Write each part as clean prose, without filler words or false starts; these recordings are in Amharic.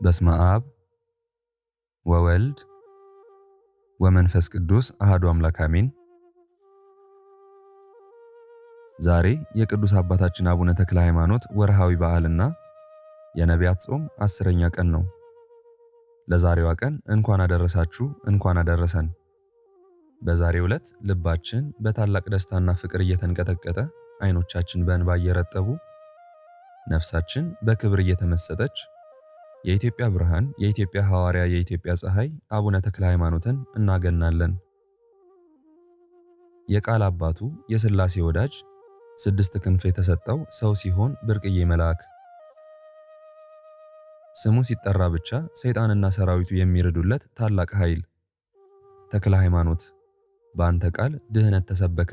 በስመ አብ ወወልድ ወመንፈስ ቅዱስ አሐዱ አምላክ አሜን። ዛሬ የቅዱስ አባታችን አቡነ ተክለ ሃይማኖት ወርሃዊ በዓልና የነቢያት ጾም 10ኛ ቀን ነው። ለዛሬዋ ቀን እንኳን አደረሳችሁ፣ እንኳን አደረሰን። በዛሬው ዕለት ልባችን በታላቅ ደስታና ፍቅር እየተንቀጠቀጠ፣ አይኖቻችን በእንባ እየረጠቡ፣ ነፍሳችን በክብር እየተመሰጠች የኢትዮጵያ ብርሃን፣ የኢትዮጵያ ሐዋርያ፣ የኢትዮጵያ ፀሐይ አቡነ ተክለ ሃይማኖትን እናገናለን። የቃል አባቱ የሥላሴ ወዳጅ 6 ክንፍ የተሰጠው ሰው ሲሆን ብርቅዬ መልአክ፣ ስሙ ሲጠራ ብቻ ሰይጣንና ሰራዊቱ የሚርዱለት ታላቅ ኃይል ተክለ ሃይማኖት። በአንተ ቃል ድህነት ተሰበከ፣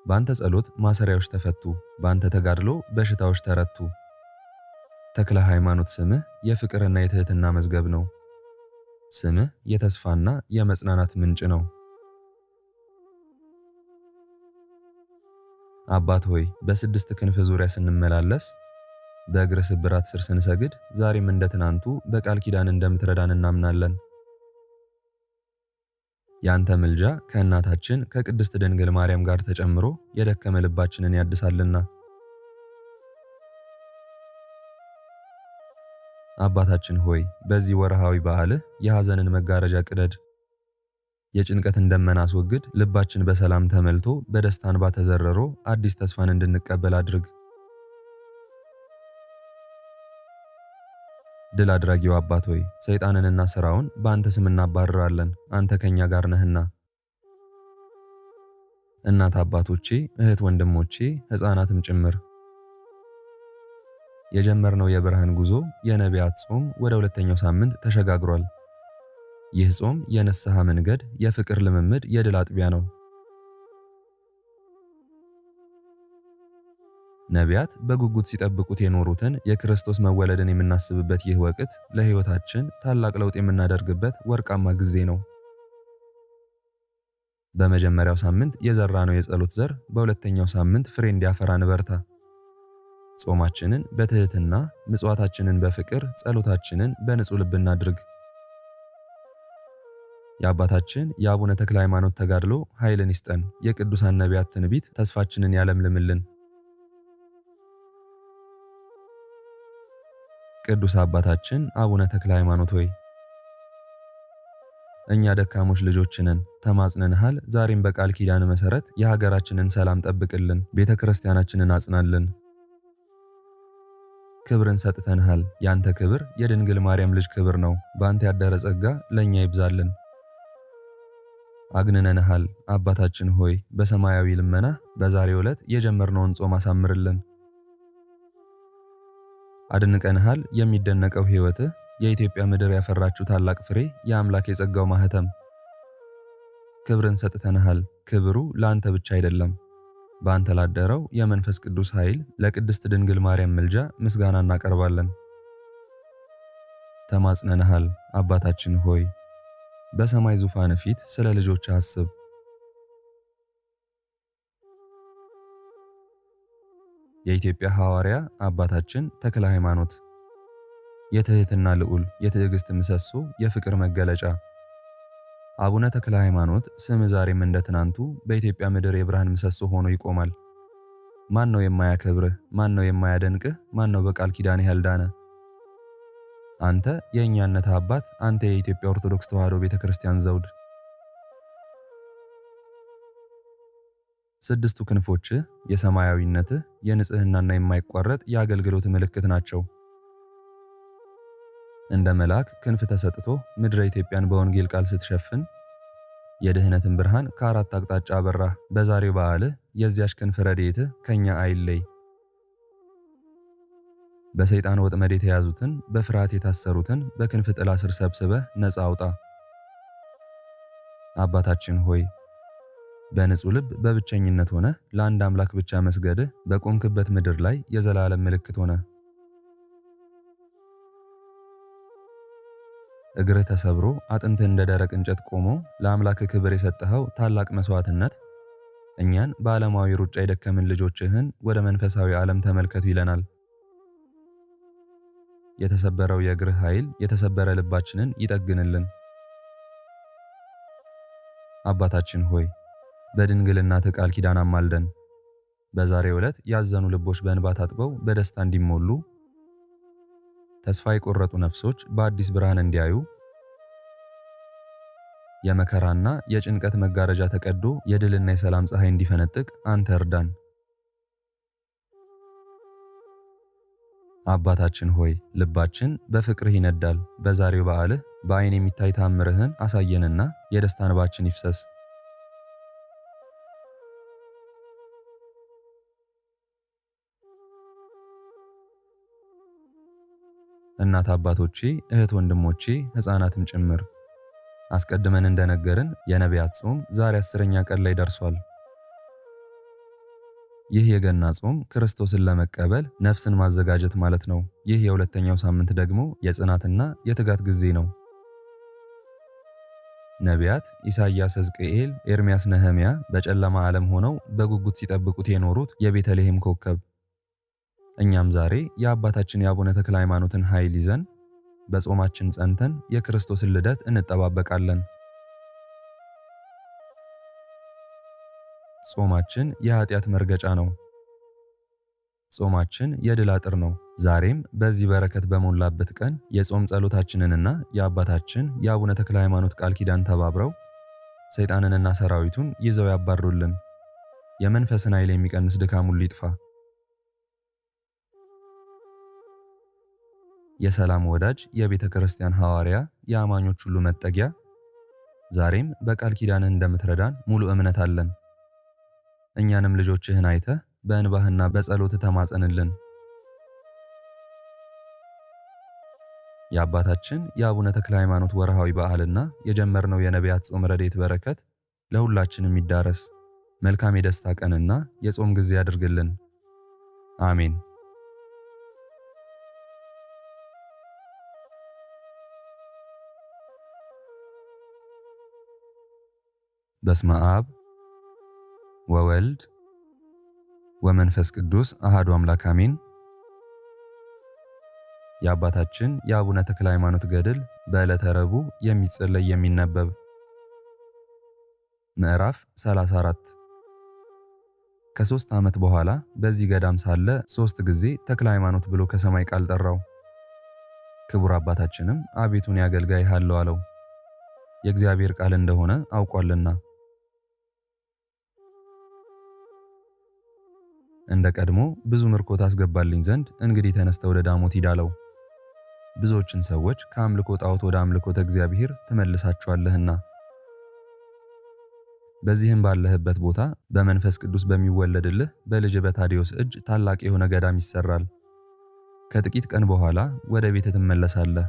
በአንተ ጸሎት ማሰሪያዎች ተፈቱ፣ በአንተ ተጋድሎ በሽታዎች ተረቱ። ተክለ ሃይማኖት ስምህ የፍቅርና የትህትና መዝገብ ነው። ስምህ የተስፋና የመጽናናት ምንጭ ነው። አባት ሆይ በ6 ክንፍ ዙሪያ ስንመላለስ፣ በእግር ስብራት ስር ስንሰግድ፣ ዛሬም እንደ ትናንቱ በቃል ኪዳን እንደምትረዳን እናምናለን። ያንተ ምልጃ ከእናታችን ከቅድስት ድንግል ማርያም ጋር ተጨምሮ የደከመ ልባችንን ያድሳልና። አባታችን ሆይ በዚህ ወርሃዊ በዓልህ የሐዘንን መጋረጃ ቅደድ፣ የጭንቀትን ደመና አስወግድ፣ ልባችን በሰላም ተመልቶ በደስታ እንባ ተዘርሮ አዲስ ተስፋን እንድንቀበል አድርግ። ድል አድራጊው አባት ሆይ ሰይጣንንና ሥራውን በአንተ ስም እናባርራለን፣ አንተ ከኛ ጋር ነህና። እናት አባቶቼ፣ እህት ወንድሞቼ፣ ሕፃናትም ጭምር የጀመርነው የብርሃን ጉዞ የነቢያት ጾም ወደ 2ኛው ሳምንት ተሸጋግሯል። ይህ ጾም የንስሐ መንገድ፣ የፍቅር ልምምድ፣ የድል አጥቢያ ነው። ነቢያት በጉጉት ሲጠብቁት የኖሩትን የክርስቶስ መወለድን የምናስብበት ይህ ወቅት ለሕይወታችን ታላቅ ለውጥ የምናደርግበት ወርቃማ ጊዜ ነው። በመጀመሪያው ሳምንት የዘራነው የጸሎት ዘር በሁለተኛው ሳምንት ፍሬ እንዲያፈራ እንበርታ። ጾማችንን በትህትና፣ ምጽዋታችንን በፍቅር፣ ጸሎታችንን በንጹህ ልብ እናድርግ። የአባታችን የአቡነ ተክለ ሃይማኖት ተጋድሎ ኃይልን ይስጠን። የቅዱሳን ነቢያት ትንቢት ተስፋችንን ያለምልምልን። ቅዱስ አባታችን አቡነ ተክለ ሃይማኖት ሆይ እኛ ደካሞች ልጆችንን ተማጽነንሃል። ዛሬም በቃል ኪዳን መሰረት የሀገራችንን ሰላም ጠብቅልን፣ ቤተ ክርስቲያናችንን አጽናልን። ክብርን ሰጥተንሃል። ያንተ ክብር የድንግል ማርያም ልጅ ክብር ነው። በአንተ ያደረ ጸጋ ለእኛ ይብዛልን። አግንነንሃል። አባታችን ሆይ በሰማያዊ ልመና በዛሬው ዕለት የጀመርነውን ጾም አሳምርልን። አድንቀንሃል። የሚደነቀው ሕይወትህ የኢትዮጵያ ምድር ያፈራችው ታላቅ ፍሬ፣ የአምላክ የጸጋው ማህተም። ክብርን ሰጥተንሃል። ክብሩ ለአንተ ብቻ አይደለም፣ በአንተ ላደረው የመንፈስ ቅዱስ ኃይል ለቅድስት ድንግል ማርያም ምልጃ ምስጋና እናቀርባለን። ተማጽነንሃል። አባታችን ሆይ በሰማይ ዙፋን ፊት ስለ ልጆች አስብ። የኢትዮጵያ ሐዋርያ አባታችን ተክለ ሃይማኖት የትህትና ልዑል፣ የትዕግስት ምሰሶ፣ የፍቅር መገለጫ አቡነ ተክለ ሃይማኖት ስም ዛሬም እንደ ትናንቱ በኢትዮጵያ ምድር የብርሃን ምሰሶ ሆኖ ይቆማል። ማን ነው የማያከብርህ? ማን ነው የማያደንቅህ? ማን ነው በቃል ኪዳንህ ያልዳነ? አንተ የእኛነት አባት፣ አንተ የኢትዮጵያ ኦርቶዶክስ ተዋሕዶ ቤተክርስቲያን ዘውድ። 6ቱ ክንፎችህ የሰማያዊነትህ፣ የንጽህናና የማይቋረጥ የአገልግሎት ምልክት ናቸው። እንደ መልአክ ክንፍ ተሰጥቶ ምድረ ኢትዮጵያን በወንጌል ቃል ስትሸፍን የድህነትን ብርሃን ከ4 አቅጣጫ አበራህ። በዛሬው በዓልህ የዚያች ክንፍ ረድኤትህ ከኛ አይለይ። በሰይጣን ወጥመድ የተያዙትን፣ በፍርሃት የታሰሩትን በክንፍ ጥላ ስር ሰብስበህ ነፃ አውጣ። አባታችን ሆይ በንጹህ ልብ በብቸኝነት ሆነ ለአንድ አምላክ ብቻ መስገድህ በቆምክበት ምድር ላይ የዘላለም ምልክት ሆነ። እግርህ ተሰብሮ አጥንትህ እንደ ደረቅ እንጨት ቆሞ ለአምላክ ክብር የሰጠኸው ታላቅ መስዋዕትነት እኛን በዓለማዊ ሩጫ የደከምን ልጆችህን ወደ መንፈሳዊ ዓለም ተመልከቱ ይለናል። የተሰበረው የእግርህ ኃይል የተሰበረ ልባችንን ይጠግንልን። አባታችን ሆይ በድንግልናትህ ቃል ኪዳን አማልደን። በዛሬው ዕለት ያዘኑ ልቦች በእንባ ታጥበው በደስታ እንዲሞሉ፣ ተስፋ የቆረጡ ነፍሶች በአዲስ ብርሃን እንዲያዩ፣ የመከራና የጭንቀት መጋረጃ ተቀዶ የድልና የሰላም ፀሐይ እንዲፈነጥቅ አንተ እርዳን። አባታችን ሆይ ልባችን በፍቅርህ ይነዳል። በዛሬው በዓልህ በዓይን የሚታይ ተአምርህን አሳየንና የደስታ እንባችን ይፍሰስ። እናት አባቶቼ፣ እህት ወንድሞቼ፣ ሕፃናትም ጭምር አስቀድመን እንደነገርን የነቢያት ጾም ዛሬ 10ኛ ቀን ላይ ደርሷል። ይህ የገና ጾም ክርስቶስን ለመቀበል ነፍስን ማዘጋጀት ማለት ነው። ይህ የሁለተኛው ሳምንት ደግሞ የጽናትና የትጋት ጊዜ ነው። ነቢያት ኢሳይያስ፣ ሕዝቅኤል፣ ኤርምያስ፣ ነህምያ በጨለማ ዓለም ሆነው በጉጉት ሲጠብቁት የኖሩት የቤተልሔም ኮከብ። እኛም ዛሬ የአባታችን የአቡነ ተክለ ሃይማኖትን ኃይል ይዘን በጾማችን ጸንተን የክርስቶስን ልደት እንጠባበቃለን። ጾማችን የኃጢአት መርገጫ ነው። ጾማችን የድል አጥር ነው። ዛሬም በዚህ በረከት በሞላበት ቀን የጾም ጸሎታችንንና የአባታችን የአቡነ ተክለ ሃይማኖት ቃል ኪዳን ተባብረው ሰይጣንንና ሰራዊቱን ይዘው ያባሩልን። የመንፈስን ኃይል የሚቀንስ ድካም ሁሉ ይጥፋ። የሰላም ወዳጅ የቤተ ክርስቲያን ሐዋርያ የአማኞች ሁሉ መጠጊያ ዛሬም በቃል ኪዳንህ እንደምትረዳን ሙሉ እምነት አለን። እኛንም ልጆችህን አይተህ በእንባህና በጸሎትህ ተማጸንልን። የአባታችን የአቡነ ተክለ ሃይማኖት ወርሃዊ በዓልና የጀመርነው የነቢያት ጾም ረድኤት በረከት ለሁላችንም ይዳረስ። መልካም የደስታ ቀንና የጾም ጊዜ ያድርግልን። አሜን። በስመ አብ ወወልድ ወመንፈስ ቅዱስ አሃዱ አምላክ አሜን። የአባታችን የአቡነ ተክለ ሃይማኖት ገድል በዕለተ ረቡዕ የሚጸለይ የሚነበብ። ምዕራፍ 34 ከ3 ዓመት በኋላ በዚህ ገዳም ሳለ 3 ጊዜ ተክለ ሃይማኖት ብሎ ከሰማይ ቃል ጠራው። ክቡር አባታችንም አቤቱ እኔ አገልጋይህ አለው አለው፣ የእግዚአብሔር ቃል እንደሆነ አውቋልና። እንደ ቀድሞ ብዙ ምርኮ ታስገባልኝ ዘንድ እንግዲህ ተነስተህ ወደ ዳሞት ሂድ አለው። ብዙዎችን ሰዎች ከአምልኮ ጣዖት ወደ አምልኮተ እግዚአብሔር ትመልሳቸዋለህና። በዚህም ባለህበት ቦታ በመንፈስ ቅዱስ በሚወለድልህ በልጅ በታዲዮስ እጅ ታላቅ የሆነ ገዳም ይሰራል። ከጥቂት ቀን በኋላ ወደ ቤት ትመለሳለህ።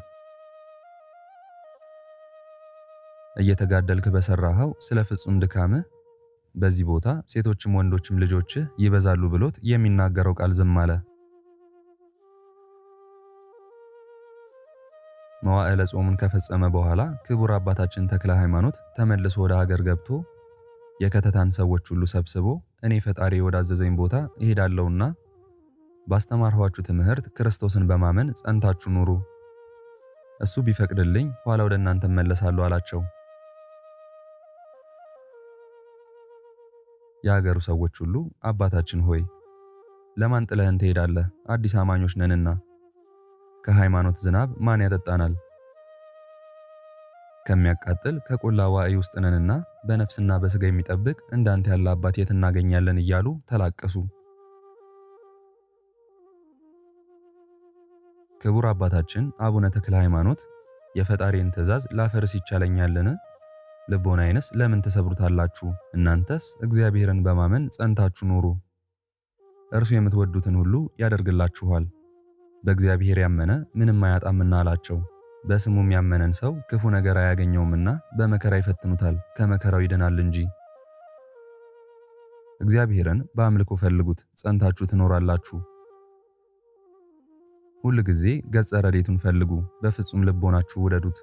እየተጋደልክ በሰራኸው ስለ ፍጹም ድካምህ በዚህ ቦታ ሴቶችም ወንዶችም ልጆችህ ይበዛሉ ብሎት የሚናገረው ቃል ዝም አለ። መዋዕለ ጾሙን ከፈጸመ በኋላ ክቡር አባታችን ተክለ ሃይማኖት ተመልሶ ወደ ሀገር ገብቶ የከተታን ሰዎች ሁሉ ሰብስቦ እኔ ፈጣሪ ወዳዘዘኝ ቦታ እሄዳለሁና ባስተማርኋችሁ ትምህርት ክርስቶስን በማመን ጸንታችሁ ኑሩ፣ እሱ ቢፈቅድልኝ ኋላ ወደ እናንተ እመለሳለሁ አላቸው። የሀገሩ ሰዎች ሁሉ አባታችን ሆይ ለማን ጥለህን ትሄዳለህ? አዲስ አማኞች ነንና ከሃይማኖት ዝናብ ማን ያጠጣናል? ከሚያቃጥል ከቆላ ዋዕይ ውስጥ ነንና በነፍስና በሥጋ የሚጠብቅ እንዳንተ ያለ አባት የት እናገኛለን? እያሉ ተላቀሱ። ክቡር አባታችን አቡነ ተክለ ሃይማኖት የፈጣሪን ትእዛዝ ላፈርስ ይቻለኛልን? ልቦናዬንስ ለምን ትሰብሩታላችሁ? እናንተስ እግዚአብሔርን በማመን ጸንታችሁ ኑሩ፣ እርሱ የምትወዱትን ሁሉ ያደርግላችኋል። በእግዚአብሔር ያመነ ምንም አያጣምና አላቸው። በስሙም ያመነን ሰው ክፉ ነገር አያገኘውምና በመከራ ይፈትኑታል፣ ከመከራው ይድናል እንጂ። እግዚአብሔርን በአምልኮ ፈልጉት፣ ጸንታችሁ ትኖራላችሁ። ሁል ጊዜ ገጸ ረድኤቱን ፈልጉ፣ በፍጹም ልቦናችሁ ውደዱት።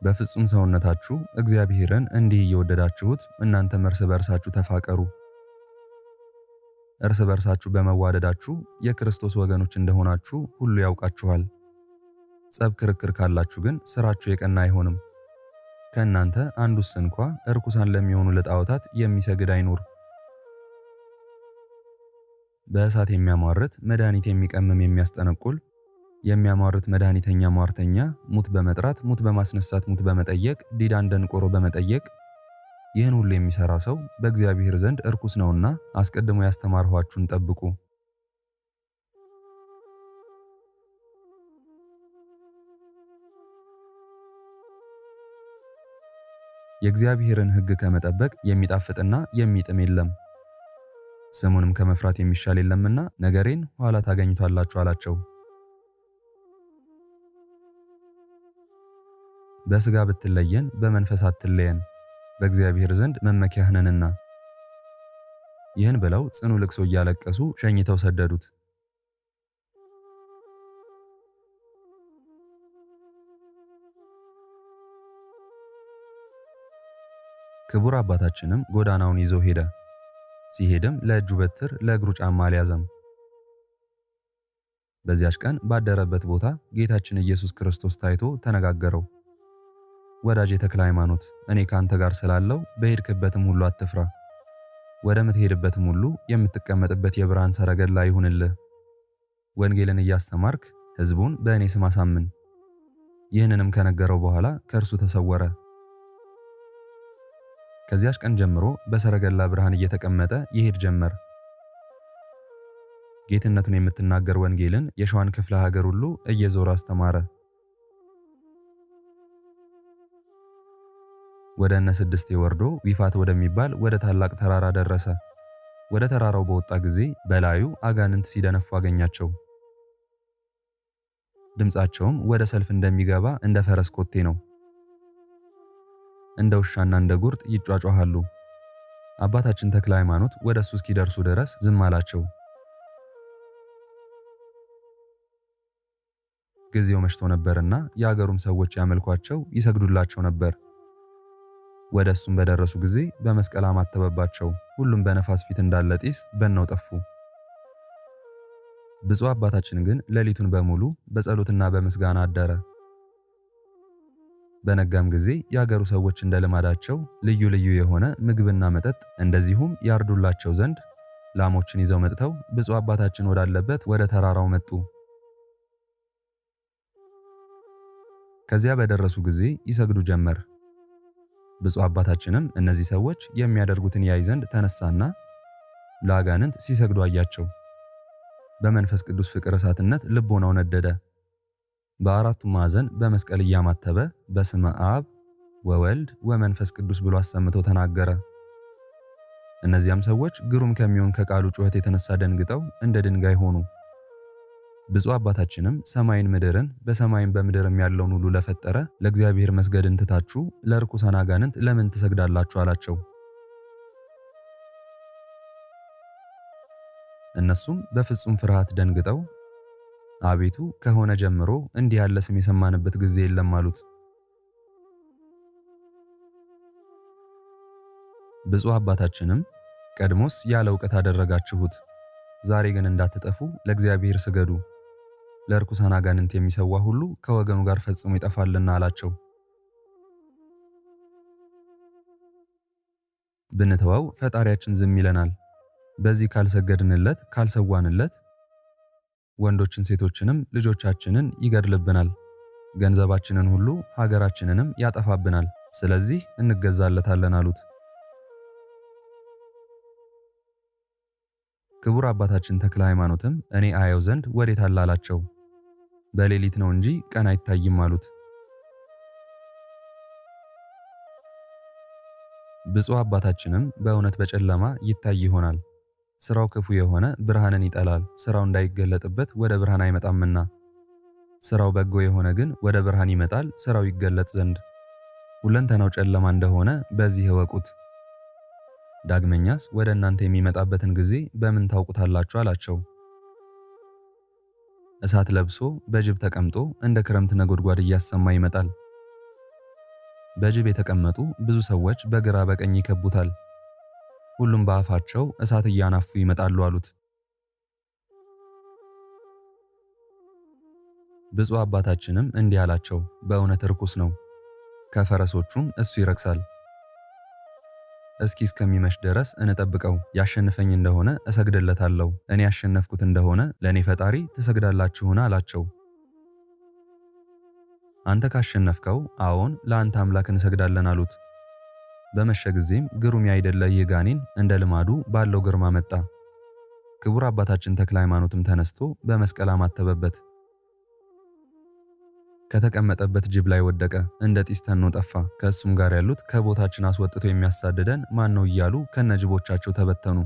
በፍጹም ሰውነታችሁ እግዚአብሔርን እንዲህ እየወደዳችሁት እናንተም እርስ በርሳችሁ ተፋቀሩ። እርስ በርሳችሁ በመዋደዳችሁ የክርስቶስ ወገኖች እንደሆናችሁ ሁሉ ያውቃችኋል። ጸብ፣ ክርክር ካላችሁ ግን ስራችሁ የቀና አይሆንም። ከእናንተ አንዱስ እንኳ እርኩሳን ለሚሆኑ ለጣዖታት የሚሰግድ አይኑር። በእሳት የሚያሟርት መድኃኒት የሚቀምም የሚያስጠነቁል የሚያሟርት መድኃኒተኛ ሟርተኛ፣ ሙት በመጥራት ሙት በማስነሳት ሙት በመጠየቅ ዲዳን ደንቆሮ በመጠየቅ ይህን ሁሉ የሚሰራ ሰው በእግዚአብሔር ዘንድ እርኩስ ነውና አስቀድሞ ያስተማርኋችሁን ጠብቁ። የእግዚአብሔርን ሕግ ከመጠበቅ የሚጣፍጥና የሚጥም የለም፣ ስሙንም ከመፍራት የሚሻል የለምና ነገሬን ኋላ ታገኙታላችሁ አላቸው። በሥጋ ብትለየን በመንፈስ አትለየን፣ በእግዚአብሔር ዘንድ መመኪያህ ነንና። ይህን ብለው ጽኑ ልቅሶ እያለቀሱ ሸኝተው ሰደዱት። ክቡር አባታችንም ጎዳናውን ይዞ ሄደ። ሲሄድም ለእጁ በትር ለእግሩ ጫማ አልያዘም። በዚያች ቀን ባደረበት ቦታ ጌታችን ኢየሱስ ክርስቶስ ታይቶ ተነጋገረው። ወዳጄ ተክለ ሃይማኖት፣ እኔ ካንተ ጋር ስላለው በሄድክበትም ሁሉ አትፍራ። ወደምትሄድበትም ሁሉ የምትቀመጥበት የብርሃን ሰረገላ ይሁንልህ። ወንጌልን እያስተማርክ ሕዝቡን በእኔ ስም አሳምን። ይህንንም ከነገረው በኋላ ከእርሱ ተሰወረ። ከዚያች ቀን ጀምሮ በሰረገላ ብርሃን እየተቀመጠ ይሄድ ጀመር። ጌትነቱን የምትናገር ወንጌልን የሸዋን ክፍለ ሀገር ሁሉ እየዞረ አስተማረ። ወደ እነ ስድስቴ ወርዶ ዊፋት ወደሚባል ወደ ታላቅ ተራራ ደረሰ። ወደ ተራራው በወጣ ጊዜ በላዩ አጋንንት ሲደነፉ አገኛቸው። ድምፃቸውም ወደ ሰልፍ እንደሚገባ እንደ ፈረስ ኮቴ ነው። እንደ ውሻና እንደ ጉርጥ ይጯጯሃሉ። አባታችን ተክለ ሃይማኖት ወደ እሱ እስኪደርሱ ድረስ ዝም አላቸው። ጊዜው መሽቶ ነበርና የአገሩም ሰዎች ያመልኳቸው ይሰግዱላቸው ነበር። ወደ እሱም በደረሱ ጊዜ በመስቀል አማተበባቸው። ሁሉም በነፋስ ፊት እንዳለ ጢስ በነው ጠፉ። ብፁዕ አባታችን ግን ሌሊቱን በሙሉ በጸሎትና በምስጋና አደረ። በነጋም ጊዜ የአገሩ ሰዎች እንደ ልማዳቸው ልዩ ልዩ የሆነ ምግብና መጠጥ እንደዚሁም ያርዱላቸው ዘንድ ላሞችን ይዘው መጥተው ብፁዕ አባታችን ወዳለበት ወደ ተራራው መጡ። ከዚያ በደረሱ ጊዜ ይሰግዱ ጀመር። ብፁዕ አባታችንም እነዚህ ሰዎች የሚያደርጉትን ያይ ዘንድ ተነሳና ለአጋንንት ሲሰግዱ አያቸው። በመንፈስ ቅዱስ ፍቅር እሳትነት ልቦናው ነደደ። በአራቱ ማዕዘን በመስቀል እያማተበ በስመ አብ ወወልድ ወመንፈስ ቅዱስ ብሎ አሰምቶ ተናገረ። እነዚያም ሰዎች ግሩም ከሚሆን ከቃሉ ጩኸት የተነሳ ደንግጠው እንደ ድንጋይ ሆኑ። ብፁዕ አባታችንም ሰማይን ምድርን በሰማይም በምድርም ያለውን ሁሉ ለፈጠረ ለእግዚአብሔር መስገድን ትታችሁ ለርኩሳን አጋንንት ለምን ትሰግዳላችሁ አላቸው። እነሱም በፍጹም ፍርሃት ደንግጠው አቤቱ ከሆነ ጀምሮ እንዲህ ያለ ስም የሰማንበት ጊዜ የለም አሉት። ብፁዕ አባታችንም ቀድሞስ ያለ እውቀት አደረጋችሁት፣ ዛሬ ግን እንዳትጠፉ ለእግዚአብሔር ስገዱ፣ ለርኩሳን አጋንንት የሚሰዋ ሁሉ ከወገኑ ጋር ፈጽሞ ይጠፋልና አላቸው። ብንተወው ፈጣሪያችን ዝም ይለናል። በዚህ ካልሰገድንለት ካልሰዋንለት ወንዶችን ሴቶችንም ልጆቻችንን ይገድልብናል፣ ገንዘባችንን ሁሉ ሀገራችንንም ያጠፋብናል። ስለዚህ እንገዛለታለን አሉት። ክቡር አባታችን ተክለ ሃይማኖትም እኔ አየው ዘንድ ወዴት አለ አላቸው። በሌሊት ነው እንጂ ቀን አይታይም አሉት። ብፁዕ አባታችንም በእውነት በጨለማ ይታይ ይሆናል፣ ስራው ክፉ የሆነ ብርሃንን ይጠላል፣ ስራው እንዳይገለጥበት ወደ ብርሃን አይመጣምና። ስራው በጎ የሆነ ግን ወደ ብርሃን ይመጣል፣ ስራው ይገለጥ ዘንድ። ሁለንተናው ጨለማ እንደሆነ በዚህ እወቁት። ዳግመኛስ ወደ እናንተ የሚመጣበትን ጊዜ በምን ታውቁታላችሁ አላቸው። እሳት ለብሶ በጅብ ተቀምጦ እንደ ክረምት ነጎድጓድ እያሰማ ይመጣል። በጅብ የተቀመጡ ብዙ ሰዎች በግራ በቀኝ ይከቡታል፣ ሁሉም በአፋቸው እሳት እያናፉ ይመጣሉ አሉት። ብፁዕ አባታችንም እንዲህ አላቸው፣ በእውነት ርኩስ ነው፣ ከፈረሶቹም እሱ ይረክሳል። እስኪ እስከሚመሽ ድረስ እንጠብቀው። ያሸንፈኝ እንደሆነ እሰግድለታለሁ፣ እኔ ያሸነፍኩት እንደሆነ ለእኔ ፈጣሪ ትሰግዳላችሁን? አላቸው። አንተ ካሸነፍከው አዎን ለአንተ አምላክ እንሰግዳለን አሉት። በመሸ ጊዜም ግሩም ያይደለ ይህ ጋኔን እንደ ልማዱ ባለው ግርማ መጣ። ክቡር አባታችን ተክለ ሃይማኖትም ተነስቶ በመስቀል አማተበበት። ከተቀመጠበት ጅብ ላይ ወደቀ፣ እንደ ጢስ ተኖ ጠፋ። ከእሱም ጋር ያሉት ከቦታችን አስወጥቶ የሚያሳድደን ማን ነው እያሉ ከነጅቦቻቸው ተበተኑ።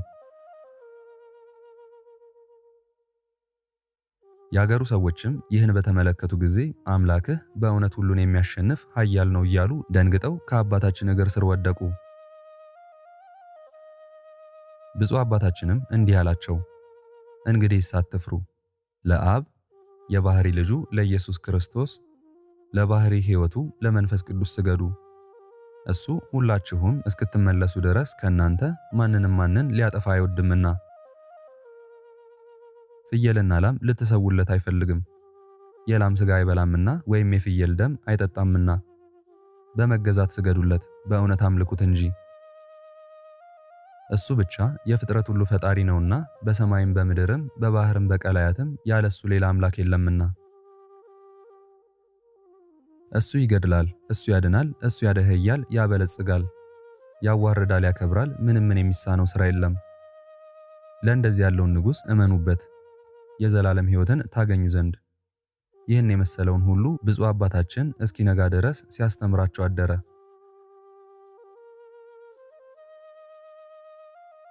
የአገሩ ሰዎችም ይህን በተመለከቱ ጊዜ አምላክህ በእውነት ሁሉን የሚያሸንፍ ኃያል ነው እያሉ ደንግጠው ከአባታችን እግር ስር ወደቁ። ብፁዕ አባታችንም እንዲህ አላቸው፣ እንግዲህስ አትፍሩ። ለአብ የባህሪ ልጁ ለኢየሱስ ክርስቶስ ለባህሪ ሕይወቱ ለመንፈስ ቅዱስ ስገዱ። እሱ ሁላችሁም እስክትመለሱ ድረስ ከእናንተ ማንን ሊያጠፋ አይወድምና። ፍየልና ላም ልትሰውለት አይፈልግም፣ የላም ሥጋ አይበላምና ወይም የፍየል ደም አይጠጣምና። በመገዛት ስገዱለት፣ በእውነት አምልኩት እንጂ። እሱ ብቻ የፍጥረት ሁሉ ፈጣሪ ነውና በሰማይም በምድርም በባህርም በቀላያትም ያለሱ ሌላ አምላክ የለምና። እሱ ይገድላል፣ እሱ ያድናል፣ እሱ ያደህያል፣ ያበለጽጋል፣ ያዋርዳል፣ ያከብራል። ምንም የሚሳነው ሥራ የለም። ለእንደዚህ ያለውን ንጉሥ እመኑበት የዘላለም ሕይወትን ታገኙ ዘንድ። ይህን የመሰለውን ሁሉ ብፁዕ አባታችን እስኪነጋ ድረስ ሲያስተምራቸው አደረ።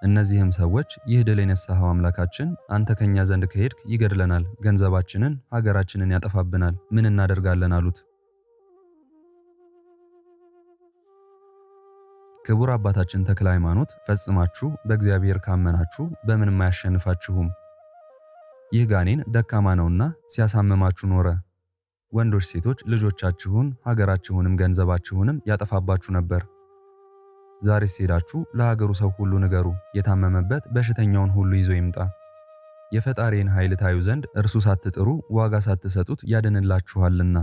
እነዚህም ሰዎች ይህ ድል የነሳኸው አምላካችን አንተ ከኛ ዘንድ ከሄድክ ይገድለናል፣ ገንዘባችንን፣ ሀገራችንን ያጠፋብናል፣ ምን እናደርጋለን አሉት። ክቡር አባታችን ተክለ ሃይማኖት ፈጽማችሁ በእግዚአብሔር ካመናችሁ በምንም አያሸንፋችሁም፣ ይህ ጋኔን ደካማ ነውና ሲያሳምማችሁ ኖረ። ወንዶች ሴቶች ልጆቻችሁን ሀገራችሁንም ገንዘባችሁንም ያጠፋባችሁ ነበር። ዛሬስ ሄዳችሁ ለሀገሩ ሰው ሁሉ ንገሩ፣ የታመመበት በሽተኛውን ሁሉ ይዞ ይምጣ። የፈጣሪን ኃይል ታዩ ዘንድ እርሱ ሳትጥሩ ዋጋ ሳትሰጡት ያድንላችኋልና።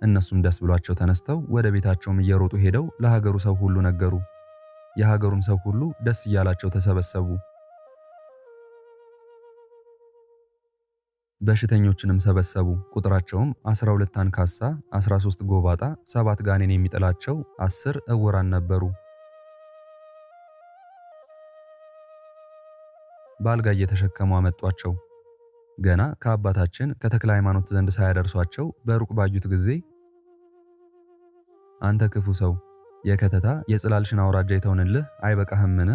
እነሱም ደስ ብሏቸው ተነስተው ወደ ቤታቸውም እየሮጡ ሄደው ለሀገሩ ሰው ሁሉ ነገሩ። የሀገሩም ሰው ሁሉ ደስ እያላቸው ተሰበሰቡ። በሽተኞችንም ሰበሰቡ። ቁጥራቸውም 12 አንካሳ፣ 13 ጎባጣ፣ 7 ጋኔን የሚጥላቸው 10 እውራን ነበሩ። በአልጋ እየተሸከሙ አመጧቸው። ገና ከአባታችን ከተክለ ሃይማኖት ዘንድ ሳያደርሷቸው በሩቅ ባዩት ጊዜ አንተ ክፉ ሰው የከተታ የጽላልሽን አውራጃ የተውንልህ አይበቃህምን?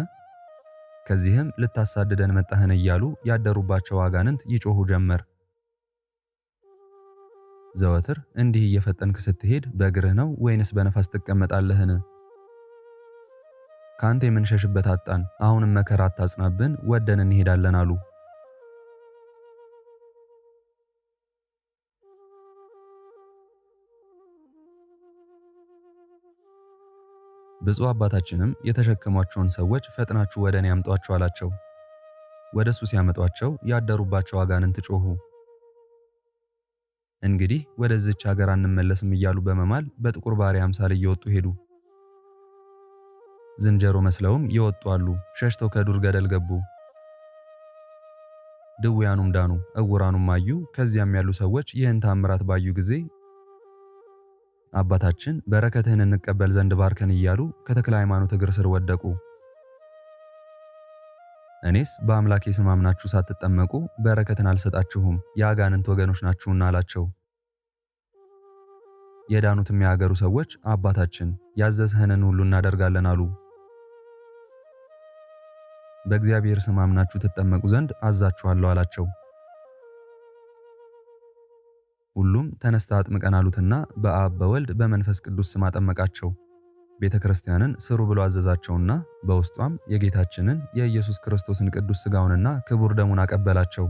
ከዚህም ልታሳድደን መጣህን? እያሉ ያደሩባቸው አጋንንት ይጮሁ ጀመር። ዘወትር እንዲህ እየፈጠንክ ስትሄድ በእግርህ ነው ወይንስ በነፋስ ትቀመጣለህን? ካንተ የምንሸሽበት አጣን። አሁንም መከራ አታጽናብን፣ ወደን እንሄዳለን አሉ። ብፁዕ አባታችንም የተሸከሟቸውን ሰዎች ፈጥናችሁ ወደ እኔ አምጧቸው አላቸው። ወደ እሱ ሲያመጧቸው ያደሩባቸው አጋንንት ጮኹ። እንግዲህ ወደዚች ሀገር አንመለስም እያሉ በመማል በጥቁር ባሪያ አምሳል እየወጡ ሄዱ። ዝንጀሮ መስለውም የወጡ አሉ። ሸሽተው ከዱር ገደል ገቡ። ድውያኑም ዳኑ፣ እውራኑም አዩ። ከዚያም ያሉ ሰዎች ይህን ታምራት ባዩ ጊዜ አባታችን በረከትህን እንቀበል ዘንድ ባርከን እያሉ ከተክለ ሃይማኖት እግር ስር ወደቁ። እኔስ በአምላኬ ስም አምናችሁ ሳትጠመቁ በረከትን አልሰጣችሁም፣ የአጋንንት ወገኖች ናችሁና አላቸው። የዳኑትም የአገሩ ሰዎች አባታችን ያዘዝኸንን ሁሉ እናደርጋለን አሉ። በእግዚአብሔር ስም አምናችሁ ትጠመቁ ዘንድ አዛችኋለሁ አላቸው። ሁሉም ተነስተ አጥምቀን አሉትና በአብ በወልድ በመንፈስ ቅዱስ ስም አጠመቃቸው። ቤተ ክርስቲያንን ስሩ ብሎ አዘዛቸውና በውስጧም የጌታችንን የኢየሱስ ክርስቶስን ቅዱስ ሥጋውንና ክቡር ደሙን አቀበላቸው።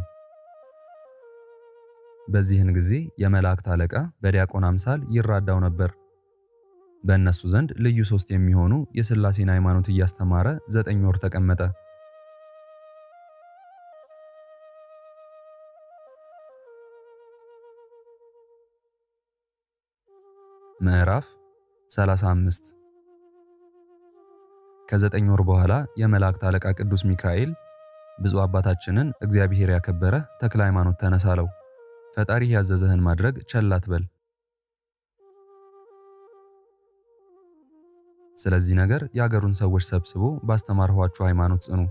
በዚህን ጊዜ የመላእክት አለቃ በዲያቆን አምሳል ይራዳው ነበር። በእነሱ ዘንድ ልዩ ሶስት የሚሆኑ የሥላሴን ሃይማኖት እያስተማረ 9 ወር ተቀመጠ። ምዕራፍ 35 ከ9 ወር በኋላ የመላእክት አለቃ ቅዱስ ሚካኤል ብፁዕ አባታችንን እግዚአብሔር ያከበረ ተክለ ሃይማኖት ተነሳ አለው። ፈጣሪህ ያዘዘህን ማድረግ ቸል አትበል። ስለዚህ ነገር የአገሩን ሰዎች ሰብስቦ ባስተማርኋችሁ ሃይማኖት ጽኑ፣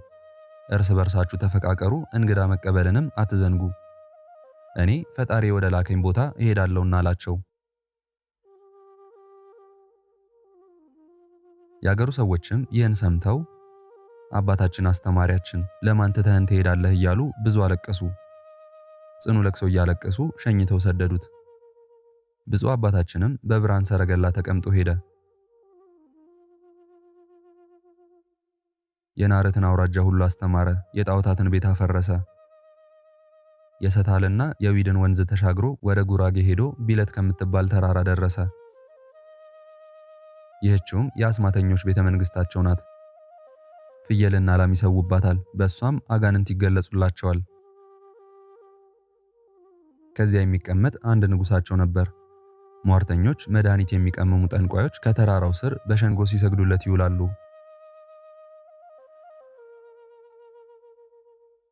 እርስ በርሳችሁ ተፈቃቀሩ፣ እንግዳ መቀበልንም አትዘንጉ። እኔ ፈጣሪ ወደ ላከኝ ቦታ እሄዳለሁና አላቸው። የአገሩ ሰዎችም ይህን ሰምተው አባታችን አስተማሪያችን ለማን ትተህን ትሄዳለህ እያሉ ብዙ አለቀሱ። ጽኑ ለቅሶ እያለቀሱ ሸኝተው ሰደዱት። ብፁዕ አባታችንም በብርሃን ሰረገላ ተቀምጦ ሄደ። የናረትን አውራጃ ሁሉ አስተማረ፣ የጣዖታትን ቤት አፈረሰ። የሰታልና የዊድን ወንዝ ተሻግሮ ወደ ጉራጌ ሄዶ ቢለት ከምትባል ተራራ ደረሰ። ይህችውም የአስማተኞች ቤተ መንግስታቸው ናት። ፍየልና ላም ይሰውባታል፣ በእሷም አጋንንት ይገለጹላቸዋል። ከዚያ የሚቀመጥ አንድ ንጉሳቸው ነበር። ሟርተኞች፣ መድኃኒት የሚቀመሙ ጠንቋዮች ከተራራው ስር በሸንጎ ሲሰግዱለት ይውላሉ።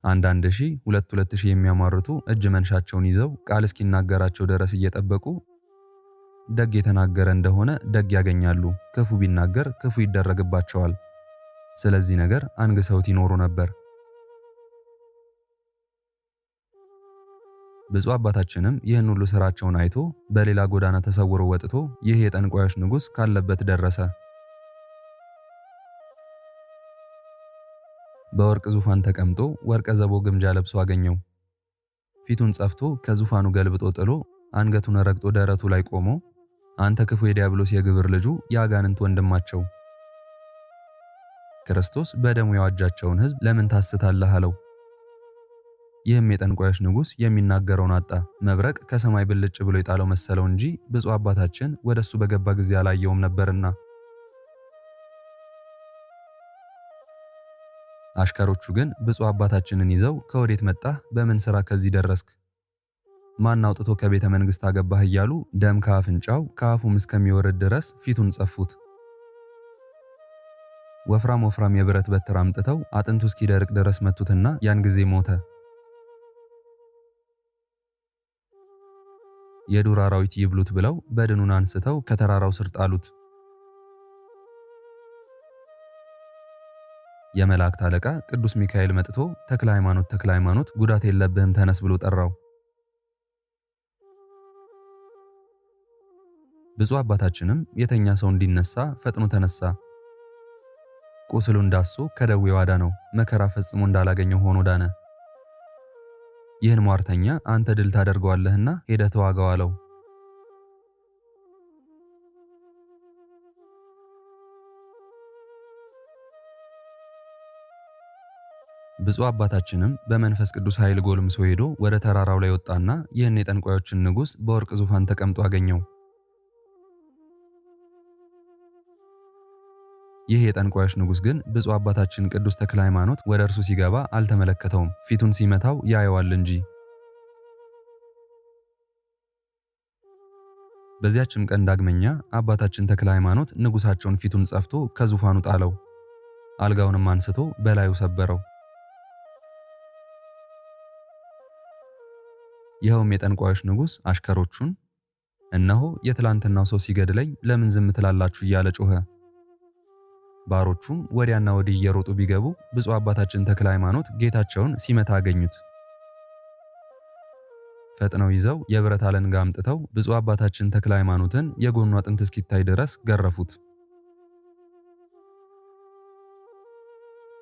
አንዳንድ ሺህ ሁለት ሺህ የሚያማርቱ እጅ መንሻቸውን ይዘው ቃል እስኪናገራቸው ድረስ እየጠበቁ ደግ የተናገረ እንደሆነ ደግ ያገኛሉ፣ ክፉ ቢናገር ክፉ ይደረግባቸዋል። ስለዚህ ነገር አንግሰውት ይኖሩ ነበር። ብፁዕ አባታችንም ይህን ሁሉ ስራቸውን አይቶ በሌላ ጎዳና ተሰውሮ ወጥቶ ይህ የጠንቋዮች ንጉሥ ካለበት ደረሰ። በወርቅ ዙፋን ተቀምጦ ወርቀ ዘቦ ግምጃ ለብሶ አገኘው። ፊቱን ጸፍቶ ከዙፋኑ ገልብጦ ጥሎ አንገቱን ረግጦ ደረቱ ላይ ቆሞ አንተ ክፉ የዲያብሎስ የግብር ልጁ የአጋንንት ወንድማቸው ክርስቶስ በደሙ ያዋጃቸውን ሕዝብ ለምን ታስታለህ አለው። ይህም የጠንቋዮች ንጉሥ የሚናገረውን አጣ። መብረቅ ከሰማይ ብልጭ ብሎ የጣለው መሰለው እንጂ ብፁዕ አባታችን ወደሱ በገባ ጊዜ አላየውም ነበርና። አሽከሮቹ ግን ብፁዕ አባታችንን ይዘው ከወዴት መጣህ? በምን ሥራ ከዚህ ደረስክ? ማን አውጥቶ ከቤተ መንግሥት አገባህ? እያሉ ደም ከአፍንጫው ከአፉም እስከሚወርድ ድረስ ፊቱን ጸፉት። ወፍራም የብረት በትር አምጥተው አጥንቱ እስኪደርቅ ድረስ መቱትና ያን ጊዜ ሞተ። የዱር አራዊት ይብሉት ብለው በድኑን አንስተው ከተራራው ስር ጣሉት። የመላእክት አለቃ ቅዱስ ሚካኤል መጥቶ ተክለ ሃይማኖት ጉዳት የለብህም ተነስ ብሎ ጠራው። ብፁዕ አባታችንም የተኛ ሰው እንዲነሳ ፈጥኖ ተነሳ። ቁስሉ እንዳሶ ከደዌው አዳነው፣ መከራ ፈጽሞ እንዳላገኘው ሆኖ ዳነ። ይህን ሟርተኛ አንተ ድል ታደርገዋለህና ሄደህ ተዋጋው አለው። ብፁዕ አባታችንም በመንፈስ ቅዱስ ኃይል ጎልምሶ ሄዶ ወደ ተራራው ላይ ወጣና ይህን የጠንቋዮችን ንጉሥ በወርቅ ዙፋን ተቀምጦ አገኘው። ይህ የጠንቋዮች ንጉሥ ግን ብፁዕ አባታችን ቅዱስ ተክለ ሃይማኖት ወደ እርሱ ሲገባ አልተመለከተውም፣ ፊቱን ሲመታው ያየዋል እንጂ። በዚያችም ቀን ዳግመኛ አባታችን ተክለ ሃይማኖት ንጉሳቸውን ፊቱን ጸፍቶ ከዙፋኑ ጣለው፣ አልጋውንም አንስቶ በላዩ ሰበረው። ይኸውም የጠንቋዮች ንጉሥ አሽከሮቹን እነሆ የትላንትናው ሰው ሲገድለኝ ለምን ዝም ትላላችሁ እያለ ጮኸ። ባሮቹም ወዲያና ወዲህ እየሮጡ ቢገቡ ብፁዕ አባታችን ተክለ ሃይማኖት ጌታቸውን ሲመታ አገኙት። ፈጥነው ይዘው የብረት አለንጋ አምጥተው ብፁዕ አባታችን ተክለ ሃይማኖትን የጎኑ አጥንት እስኪታይ ድረስ ገረፉት።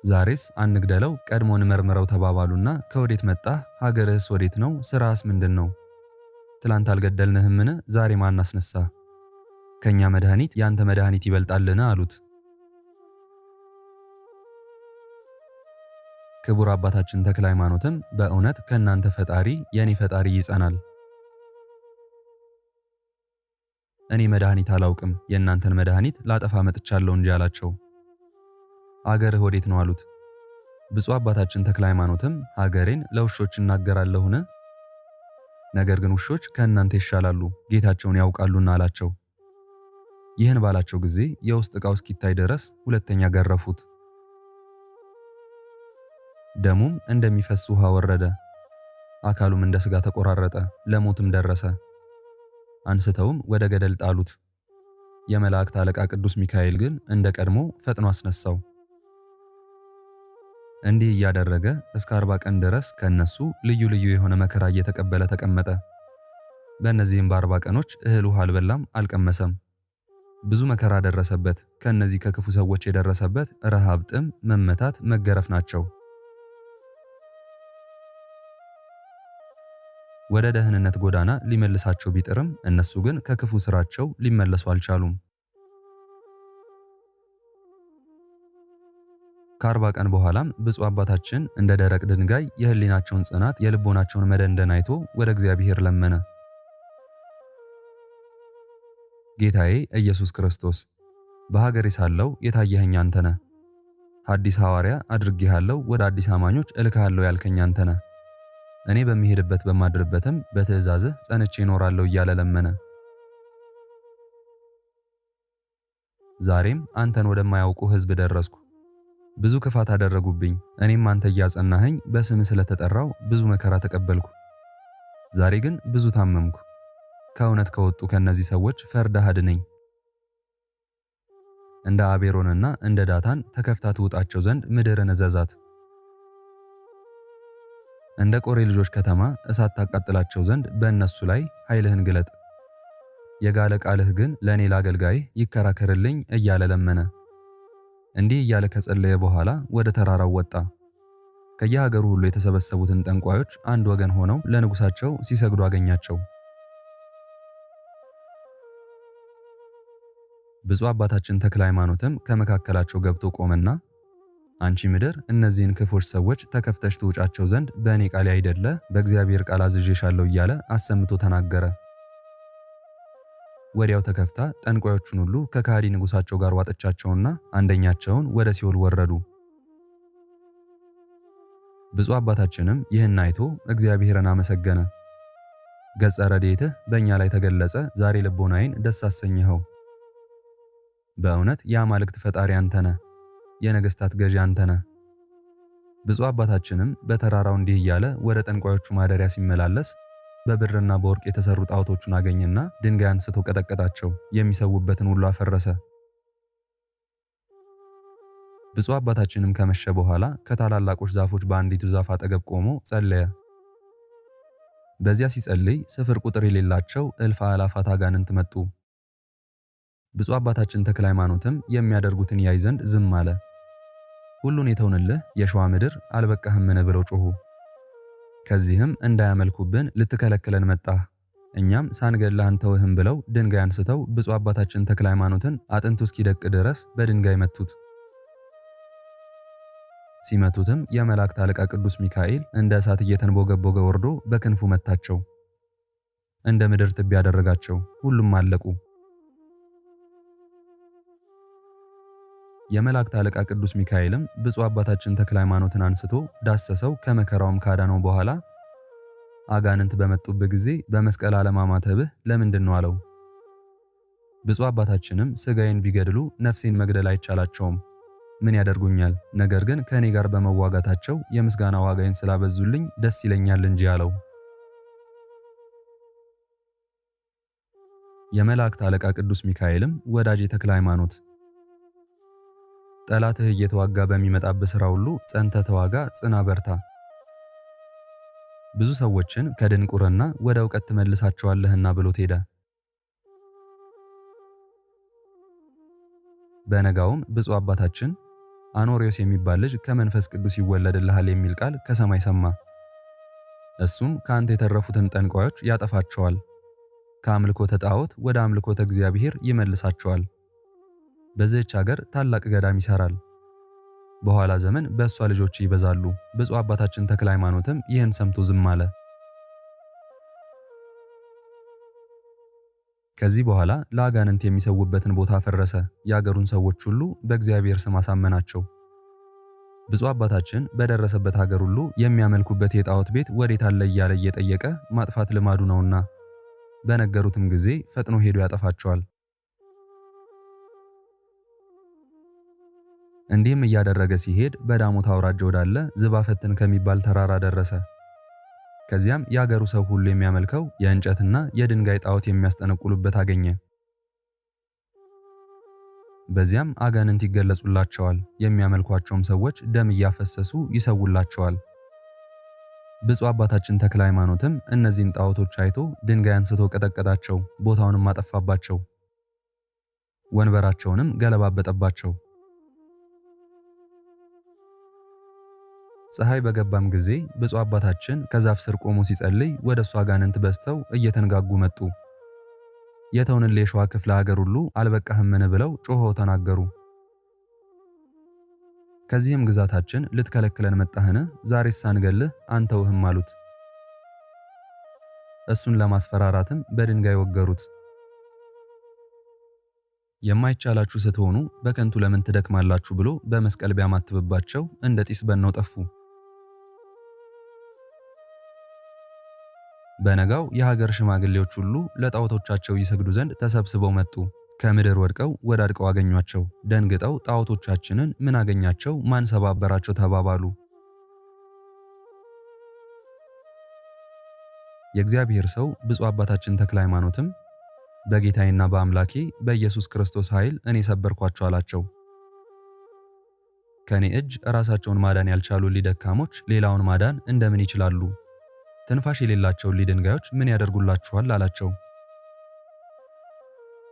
ዛሬስ አንግደለው ቀድሞን መርምረው ተባባሉና ከወዴት መጣህ? ሀገርህስ ወዴት ነው? ስራስ ምንድነው? ትላንት አልገደልንህምን? ዛሬ ማን አስነሳ? ከኛ መድኃኒት ያንተ መድኃኒት ይበልጣልን? አሉት። ክቡር አባታችን ተክለ ሃይማኖትም በእውነት ከእናንተ ፈጣሪ የኔ ፈጣሪ ይጸናል። እኔ መድኃኒት አላውቅም፣ የእናንተን መድኃኒት ላጠፋ መጥቻለሁ እንጂ አላቸው። አገርህ ወዴት ነው? አሉት። ብፁዕ አባታችን ተክለ ሃይማኖትም ሀገሬን ለውሾች እናገራለሁን? ነገር ግን ውሾች ከእናንተ ይሻላሉ፣ ጌታቸውን ያውቃሉና አላቸው። ይህን ባላቸው ጊዜ የውስጥ ዕቃው እስኪታይ ድረስ ሁለተኛ ገረፉት። ደሙም እንደሚፈስ ውሃ ወረደ። አካሉም እንደ ሥጋ ተቆራረጠ፣ ለሞትም ደረሰ። አንስተውም ወደ ገደል ጣሉት። የመላእክት አለቃ ቅዱስ ሚካኤል ግን እንደ ቀድሞ ፈጥኖ አስነሳው። እንዲህ እያደረገ እስከ 40 ቀን ድረስ ከነሱ ልዩ ልዩ የሆነ መከራ እየተቀበለ ተቀመጠ። በእነዚህም በ40 ቀኖች እህል ውሃ አልበላም አልቀመሰም። ብዙ መከራ ደረሰበት። ከነዚህ ከክፉ ሰዎች የደረሰበት ረሃብ፣ ጥም፣ መመታት፣ መገረፍ ናቸው። ወደ ደህንነት ጎዳና ሊመልሳቸው ቢጥርም እነሱ ግን ከክፉ ስራቸው ሊመለሱ አልቻሉም። ከ40 ቀን በኋላም ብፁዕ አባታችን እንደ ደረቅ ድንጋይ የህሊናቸውን ጽናት የልቦናቸውን መደንደን አይቶ ወደ እግዚአብሔር ለመነ። ጌታዬ ኢየሱስ ክርስቶስ በሀገሬ ሳለሁ የታየኸኝ አንተ ነህ። ሐዲስ ሐዋርያ አድርጌሃለሁ፣ ወደ አዲስ አማኞች እልክሃለሁ ያልከኝ አንተ ነህ። እኔ በሚሄድበት በማድርበትም በትእዛዝህ ጸንቼ እኖራለሁ እያለ ለመነ። ዛሬም አንተን ወደማያውቁ ሕዝብ ደረስኩ። ብዙ ክፋት አደረጉብኝ። እኔም አንተ እያጸናኸኝ በስምህ ስለተጠራው ብዙ መከራ ተቀበልኩ። ዛሬ ግን ብዙ ታመምኩ። ከእውነት ከወጡ ከነዚህ ሰዎች ፈርደህ አድነኝ። እንደ አቤሮንና እንደ ዳታን ተከፍታ ትውጣቸው ዘንድ ምድርን እዘዛት። እንደ ቆሬ ልጆች ከተማ እሳት ታቃጥላቸው ዘንድ በእነሱ ላይ ኃይልህን ግለጥ። የጋለ ቃልህ ግን ለእኔ ለአገልጋይህ ይከራከርልኝ እያለ ለመነ። እንዲህ እያለ ከጸለየ በኋላ ወደ ተራራው ወጣ። ከየሀገሩ ሁሉ የተሰበሰቡትን ጠንቋዮች አንድ ወገን ሆነው ለንጉሳቸው ሲሰግዱ አገኛቸው። ብፁዕ አባታችን ተክለ ሃይማኖትም ከመካከላቸው ገብቶ ቆመና አንቺ ምድር እነዚህን ክፎች ሰዎች ተከፍተሽ ትውጫቸው ዘንድ በእኔ ቃል አይደለ በእግዚአብሔር ቃል አዝዤሻለሁ እያለ አሰምቶ ተናገረ። ወዲያው ተከፍታ ጠንቋዮቹን ሁሉ ከካዲ ንጉሳቸው ጋር ዋጠቻቸውና አንደኛቸውን ወደ ሲኦል ወረዱ። ብፁዕ አባታችንም ይህን አይቶ እግዚአብሔርን አመሰገነ። ገጸ ረድኤትህ በእኛ ላይ ተገለጸ፣ ዛሬ ልቦናዬን ደስ አሰኘኸው። በእውነት የአማልክት ፈጣሪ አንተ ነህ፣ የነገስታት ገዢ አንተ ነህ። ብፁዕ አባታችንም በተራራው እንዲህ እያለ ወደ ጠንቋዮቹ ማደሪያ ሲመላለስ በብርና በወርቅ የተሰሩ ጣዖቶቹን አገኘና ድንጋይ አንስቶ ቀጠቀጣቸው፣ የሚሰውበትን ሁሉ አፈረሰ። ብፁዕ አባታችንም ከመሸ በኋላ ከታላላቆች ዛፎች በአንዲቱ ዛፍ አጠገብ ቆሞ ጸለየ። በዚያ ሲጸልይ ስፍር ቁጥር የሌላቸው እልፍ አእላፋት አጋንንት መጡ። ብፁዕ አባታችን ተክለ ሃይማኖትም የሚያደርጉትን ያይ ዘንድ ዝም አለ። ሁሉን የተውንልህ የሸዋ ምድር አልበቃህምን ብለው ጮኹ። ከዚህም እንዳያመልኩብን ልትከለክለን መጣህ፣ እኛም ሳንገድልህ አንተውህም ብለው ድንጋይ አንስተው ብፁዕ አባታችን ተክለ ሃይማኖትን አጥንቱ እስኪደቅ ድረስ በድንጋይ መቱት። ሲመቱትም የመላእክት አለቃ ቅዱስ ሚካኤል እንደ እሳት እየተንቦገቦገ ወርዶ በክንፉ መታቸው፣ እንደ ምድር ትቢያ ያደረጋቸው፣ ሁሉም አለቁ። የመላእክት አለቃ ቅዱስ ሚካኤልም ብፁዕ አባታችን ተክለ ሃይማኖትን አንስቶ ዳሰሰው፣ ከመከራውም ካዳነው በኋላ አጋንንት በመጡበት ጊዜ በመስቀል አለማማተብህ ለምንድን ነው አለው። ብፁዕ አባታችንም ሥጋዬን ቢገድሉ ነፍሴን መግደል አይቻላቸውም፣ ምን ያደርጉኛል? ነገር ግን ከእኔ ጋር በመዋጋታቸው የምስጋና ዋጋዬን ስላበዙልኝ ደስ ይለኛል እንጂ አለው። የመላእክት አለቃ ቅዱስ ሚካኤልም ወዳጄ ተክለ ሃይማኖት ጠላትህ እየተዋጋ በሚመጣበት ሥራ ሁሉ ጸንተ ተዋጋ፣ ጽና፣ በርታ። ብዙ ሰዎችን ከድንቁርና ወደ ዕውቀት ትመልሳቸዋለህና ብሎት ሄደ። በነጋውም ብፁዕ አባታችን አኖሪዮስ የሚባል ልጅ ከመንፈስ ቅዱስ ይወለድልሃል የሚል ቃል ከሰማይ ሰማ። እሱም ከአንተ የተረፉትን ጠንቋዮች ያጠፋቸዋል፣ ከአምልኮተ ጣዖት ወደ አምልኮተ እግዚአብሔር ይመልሳቸዋል። በዚህች ሀገር ታላቅ ገዳም ይሰራል። በኋላ ዘመን በእሷ ልጆች ይበዛሉ። ብፁዕ አባታችን ተክለ ሃይማኖትም ይህን ሰምቶ ዝም አለ። ከዚህ በኋላ ለአጋንንት የሚሰውበትን ቦታ ፈረሰ። የአገሩን ሰዎች ሁሉ በእግዚአብሔር ስም አሳመናቸው። ብፁዕ አባታችን በደረሰበት ሀገር ሁሉ የሚያመልኩበት የጣዖት ቤት ወዴት አለ እያለ እየጠየቀ ማጥፋት ልማዱ ነውና በነገሩትም ጊዜ ፈጥኖ ሄዶ ያጠፋቸዋል። እንዲህም እያደረገ ሲሄድ በዳሞት አውራጃ ወዳለ ዝባፈትን ከሚባል ተራራ ደረሰ። ከዚያም የአገሩ ሰው ሁሉ የሚያመልከው የእንጨትና የድንጋይ ጣዖት የሚያስጠነቁሉበት አገኘ። በዚያም አጋንንት ይገለጹላቸዋል፣ የሚያመልኳቸውም ሰዎች ደም እያፈሰሱ ይሰውላቸዋል። ብፁዕ አባታችን ተክለ ሃይማኖትም እነዚህን ጣዖቶች አይቶ ድንጋይ አንስቶ ቀጠቀጣቸው፣ ቦታውንም አጠፋባቸው፣ ወንበራቸውንም ገለባበጠባቸው። ፀሐይ በገባም ጊዜ ብፁዕ አባታችን ከዛፍ ስር ቆሞ ሲጸልይ ወደ እሱ አጋንንት በዝተው እየተንጋጉ መጡ። የተውንል የሸዋ ክፍለ ሀገር ሁሉ አልበቃህምን ብለው ጮኸው ተናገሩ። ከዚህም ግዛታችን ልትከለክለን መጣህን? ዛሬስ ሳንገልህ አንተውህም አሉት። እሱን ለማስፈራራትም በድንጋይ ወገሩት። የማይቻላችሁ ስትሆኑ በከንቱ ለምን ትደክማላችሁ ብሎ በመስቀል ቢያማትብባቸው እንደ ጢስ በነው ጠፉ። በነጋው የሀገር ሽማግሌዎች ሁሉ ለጣዖቶቻቸው ይሰግዱ ዘንድ ተሰብስበው መጡ። ከምድር ወድቀው ወዳድቀው አገኟቸው። ደንግጠው ጣዖቶቻችንን ምን አገኛቸው? ማን ሰባበራቸው? ተባባሉ። የእግዚአብሔር ሰው ብፁዕ አባታችን ተክለ ሃይማኖትም በጌታዬና በአምላኬ በኢየሱስ ክርስቶስ ኃይል እኔ ሰበርኳቸው አላቸው። ከኔ እጅ ራሳቸውን ማዳን ያልቻሉ ሊደካሞች ሌላውን ማዳን እንደምን ይችላሉ? ትንፋሽ የሌላቸው ድንጋዮች ምን ያደርጉላችኋል? አላቸው።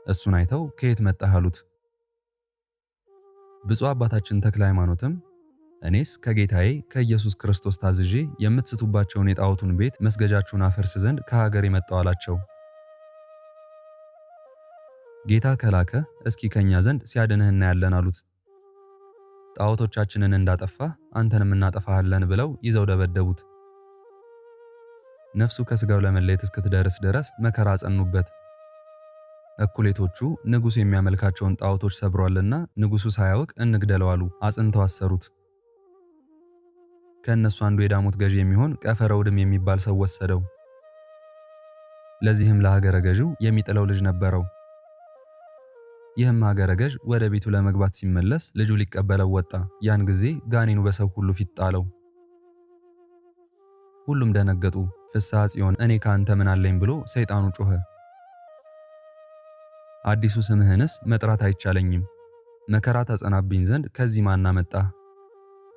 እሱን አይተው ከየት መጣህ አሉት። ብፁዕ አባታችን ተክለ ሃይማኖትም እኔስ ከጌታዬ ከኢየሱስ ክርስቶስ ታዝዤ የምትስቱባቸውን የጣዖቱን ቤት መስገጃችሁን አፈርስ ዘንድ ከሀገር የመጣው አላቸው። ጌታ ከላከ እስኪ ከኛ ዘንድ ሲያድንህ እናያለን አሉት። ጣዖቶቻችንን እንዳጠፋ አንተንም እናጠፋሃለን ብለው ይዘው ደበደቡት። ነፍሱ ከስጋው ለመለየት እስክትደርስ ድረስ መከራ አጸኑበት። እኩሌቶቹ ንጉሥ የሚያመልካቸውን ጣዖቶች ሰብሯልና ንጉሡ ሳያውቅ እንግደለው አሉ። አጽንተው አሰሩት። ከእነሱ አንዱ የዳሞት ገዢ የሚሆን ቀፈረውድም የሚባል ሰው ወሰደው። ለዚህም ለሀገረ ገዢው የሚጥለው ልጅ ነበረው። ይህም ሀገረ ገዥ ወደ ቤቱ ለመግባት ሲመለስ ልጁ ሊቀበለው ወጣ። ያን ጊዜ ጋኔኑ በሰው ሁሉ ፊት ጣለው። ሁሉም ደነገጡ። ፍስሐ ጽዮን እኔ ካንተ ምን አለኝ ብሎ ሰይጣኑ ጮኸ። አዲሱ ስምህንስ መጥራት አይቻለኝም። መከራ ተጸናብኝ ዘንድ ከዚህ ማን አመጣህ?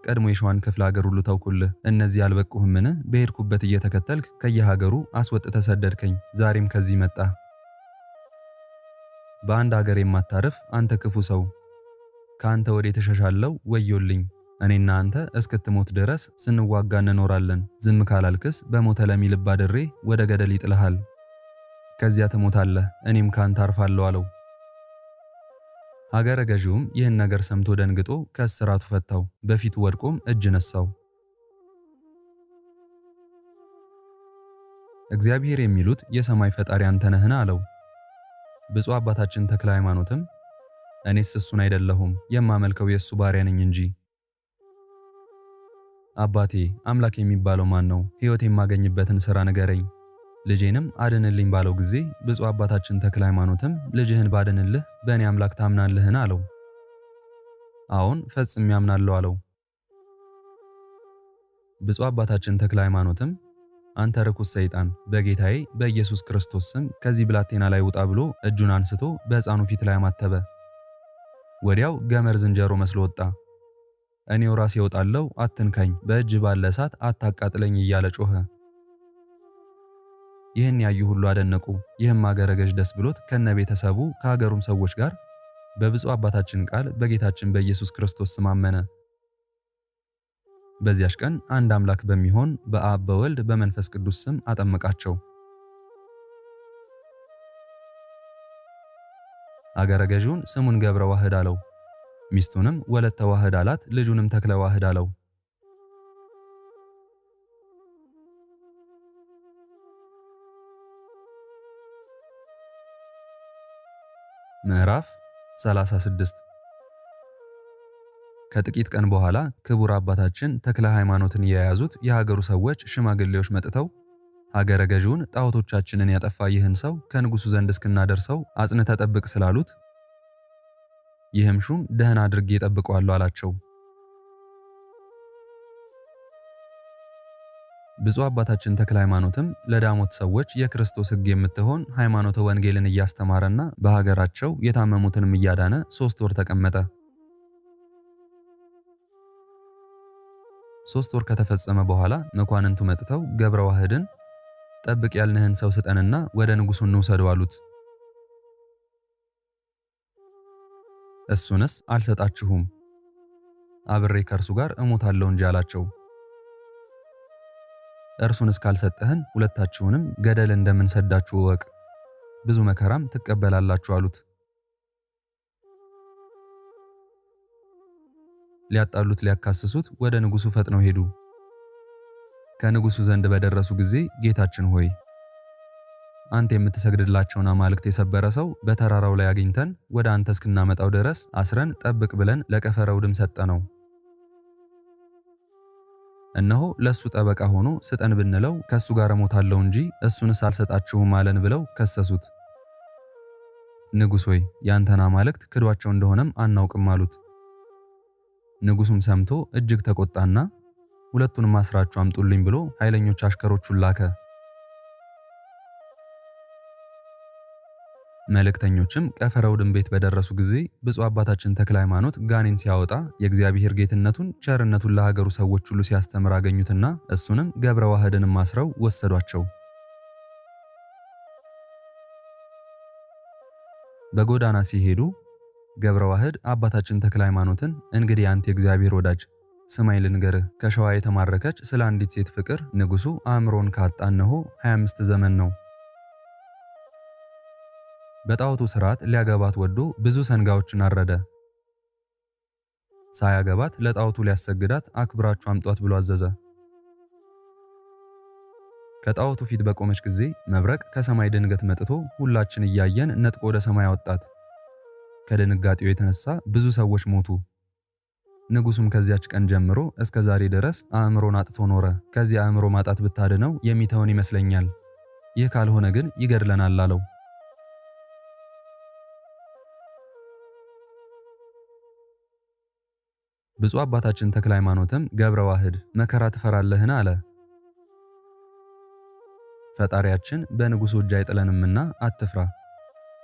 ቀድሞ የሸዋን ክፍለ ሀገር ሁሉ ተውኩልህ። እነዚህ አልበቁህምን? በሄድኩበት እየተከተልክ ከየሀገሩ አስወጥተህ ሰደድከኝ። ዛሬም ከዚህ መጣህ። በአንድ ሀገር የማታርፍ አንተ ክፉ ሰው፣ ከአንተ ወዴት እሸሻለሁ? ወዮልኝ! እኔና አንተ እስክትሞት ድረስ ስንዋጋ እንኖራለን። ዝም ካላልክስ በሞተ ለሚልብ አድሬ ወደ ገደል ይጥልሃል። ከዚያ ትሞታለህ፣ እኔም ካንተ አርፋለሁ አለው። ሀገረ ገዢውም ይህን ነገር ሰምቶ ደንግጦ ከእስራቱ ፈታው። በፊቱ ወድቆም እጅ ነሳው። እግዚአብሔር የሚሉት የሰማይ ፈጣሪ አንተ ነህን? አለው። ብፁዕ አባታችን ተክለ ሃይማኖትም እኔስ እሱን አይደለሁም፣ የማመልከው የእሱ ባሪያ ነኝ እንጂ። አባቴ አምላክ የሚባለው ማን ነው? ሕይወት የማገኝበትን ሥራ ንገረኝ፣ ልጄንም አድንልኝ ባለው ጊዜ ብፁዕ አባታችን ተክለ ሃይማኖትም ልጅህን ባድንልህ በእኔ አምላክ ታምናለህን? አለው። አዎን ፈጽሜ አምናለሁ አለው። ብፁዕ አባታችን ተክለ ሃይማኖትም አንተ ርኩስ ሰይጣን በጌታዬ በኢየሱስ ክርስቶስ ስም ከዚህ ብላቴና ላይ ውጣ ብሎ እጁን አንስቶ በሕፃኑ ፊት ላይ አማተበ። ወዲያው ገመር ዝንጀሮ መስሎ ወጣ። እኔው ራሴ እወጣለሁ፣ አትንካኝ፣ በእጅ ባለ እሳት አታቃጥለኝ እያለ ጮኸ። ይህን ያዩ ሁሉ አደነቁ። ይህም አገረ ገዥ ደስ ብሎት ከነ ቤተሰቡ ከሀገሩም ሰዎች ጋር በብፁዕ አባታችን ቃል በጌታችን በኢየሱስ ክርስቶስ ስም አመነ። በዚያች ቀን አንድ አምላክ በሚሆን በአብ በወልድ በመንፈስ ቅዱስ ስም አጠመቃቸው። አገረ ገዢውን ስሙን ገብረ ዋህድ አለው። ሚስቱንም ወለተ ዋህድ አላት። ልጁንም ተክለ ዋህድ አለው። ምዕራፍ 36 ከጥቂት ቀን በኋላ ክቡር አባታችን ተክለ ሃይማኖትን የያዙት የሀገሩ ሰዎች ሽማግሌዎች መጥተው ሀገረ ገዢውን ጣዖቶቻችንን ያጠፋ ይህን ሰው ከንጉሱ ዘንድ እስክናደርሰው አጽንተ ጠብቅ ስላሉት ይህም ሹም ደህና አድርጌ እጠብቀዋለሁ አላቸው። ብፁዕ አባታችን ተክለ ሃይማኖትም ለዳሞት ሰዎች የክርስቶስ ሕግ የምትሆን ሃይማኖተ ወንጌልን እያስተማረና በሀገራቸው የታመሙትንም እያዳነ 3 ወር ተቀመጠ። 3 ወር ከተፈጸመ በኋላ መኳንንቱ መጥተው ገብረ ዋህድን ጠብቅ ያልንህን ሰው ስጠንና ወደ ንጉሡ እንውሰደው አሉት። እሱንስ አልሰጣችሁም፣ አብሬ ከእርሱ ጋር እሞታለሁ እንጂ አላቸው። እርሱን እስካልሰጠህን ሁለታችሁንም ገደል እንደምንሰዳችሁ እወቅ፣ ብዙ መከራም ትቀበላላችሁ አሉት። ሊያጣሉት ሊያካስሱት ወደ ንጉሡ ፈጥነው ሄዱ። ከንጉሡ ዘንድ በደረሱ ጊዜ ጌታችን ሆይ አንተ የምትሰግድላቸውን አማልክት የሰበረ ሰው በተራራው ላይ አግኝተን ወደ አንተ እስክናመጣው ድረስ አስረን ጠብቅ ብለን ለቀፈረውድም ሰጠነው። እነሆ ለሱ ጠበቃ ሆኖ ስጠን ብንለው ከሱ ጋር እሞታለሁ እንጂ እሱንስ አልሰጣችሁም አለን ብለው ከሰሱት። ንጉሥ ሆይ ያንተን አማልክት ክዷቸው እንደሆነም አናውቅም አሉት። ንጉሡም ሰምቶ እጅግ ተቆጣና ሁለቱንም አስራችሁ አምጡልኝ ብሎ ኃይለኞች አሽከሮቹን ላከ። መልእክተኞችም ቀፈረውድም ቤት በደረሱ ጊዜ ብፁዕ አባታችን ተክለ ሃይማኖት ጋኔን ሲያወጣ የእግዚአብሔር ጌትነቱን ቸርነቱን ለሀገሩ ሰዎች ሁሉ ሲያስተምር አገኙትና እሱንም ገብረ ዋህድንም አስረው ወሰዷቸው። በጎዳና ሲሄዱ ገብረ ዋህድ አባታችን ተክለ ሃይማኖትን እንግዲህ አንተ የእግዚአብሔር ወዳጅ ስማይ ልንገርህ፣ ከሸዋ የተማረከች ስለ አንዲት ሴት ፍቅር ንጉሡ አእምሮን ካጣ እነሆ 25 ዘመን ነው። በጣዖቱ ሥርዓት ሊያገባት ወዶ ብዙ ሰንጋዎችን አረደ። ሳያገባት ለጣዖቱ ሊያሰግዳት አክብራችሁ አምጧት ብሎ አዘዘ። ከጣዖቱ ፊት በቆመች ጊዜ መብረቅ ከሰማይ ድንገት መጥቶ ሁላችን እያየን ነጥቆ ወደ ሰማይ አወጣት። ከድንጋጤው የተነሳ ብዙ ሰዎች ሞቱ። ንጉሡም ከዚያች ቀን ጀምሮ እስከ ዛሬ ድረስ አእምሮን አጥቶ ኖረ። ከዚህ አእምሮ ማጣት ብታድነው የሚተውን ይመስለኛል፣ ይህ ካልሆነ ግን ይገድለናል አለው። ብፁዕ አባታችን ተክለ ሃይማኖትም ገብረ ዋህድ መከራ ትፈራለህን? አለ። ፈጣሪያችን በንጉሡ እጅ አይጥለንምና አትፍራ።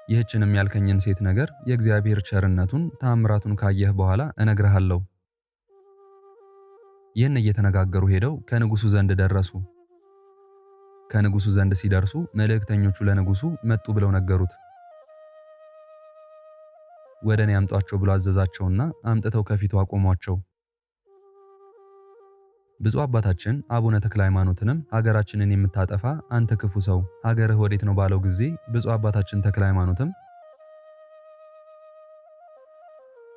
ይህችንም ያልከኝን ሴት ነገር የእግዚአብሔር ቸርነቱን ተአምራቱን ካየህ በኋላ እነግርሃለሁ። ይህን እየተነጋገሩ ሄደው ከንጉሡ ዘንድ ደረሱ። ከንጉሡ ዘንድ ሲደርሱ መልእክተኞቹ ለንጉሡ መጡ ብለው ነገሩት። ወደ እኔ አምጧቸው ብሎ አዘዛቸውና አምጥተው ከፊቱ አቆሟቸው። ብፁዕ አባታችን አቡነ ተክለ ሃይማኖትንም ሀገራችንን የምታጠፋ አንተ ክፉ ሰው ሀገርህ ወዴት ነው ባለው ጊዜ ብፁዕ አባታችን ተክለ ሃይማኖትም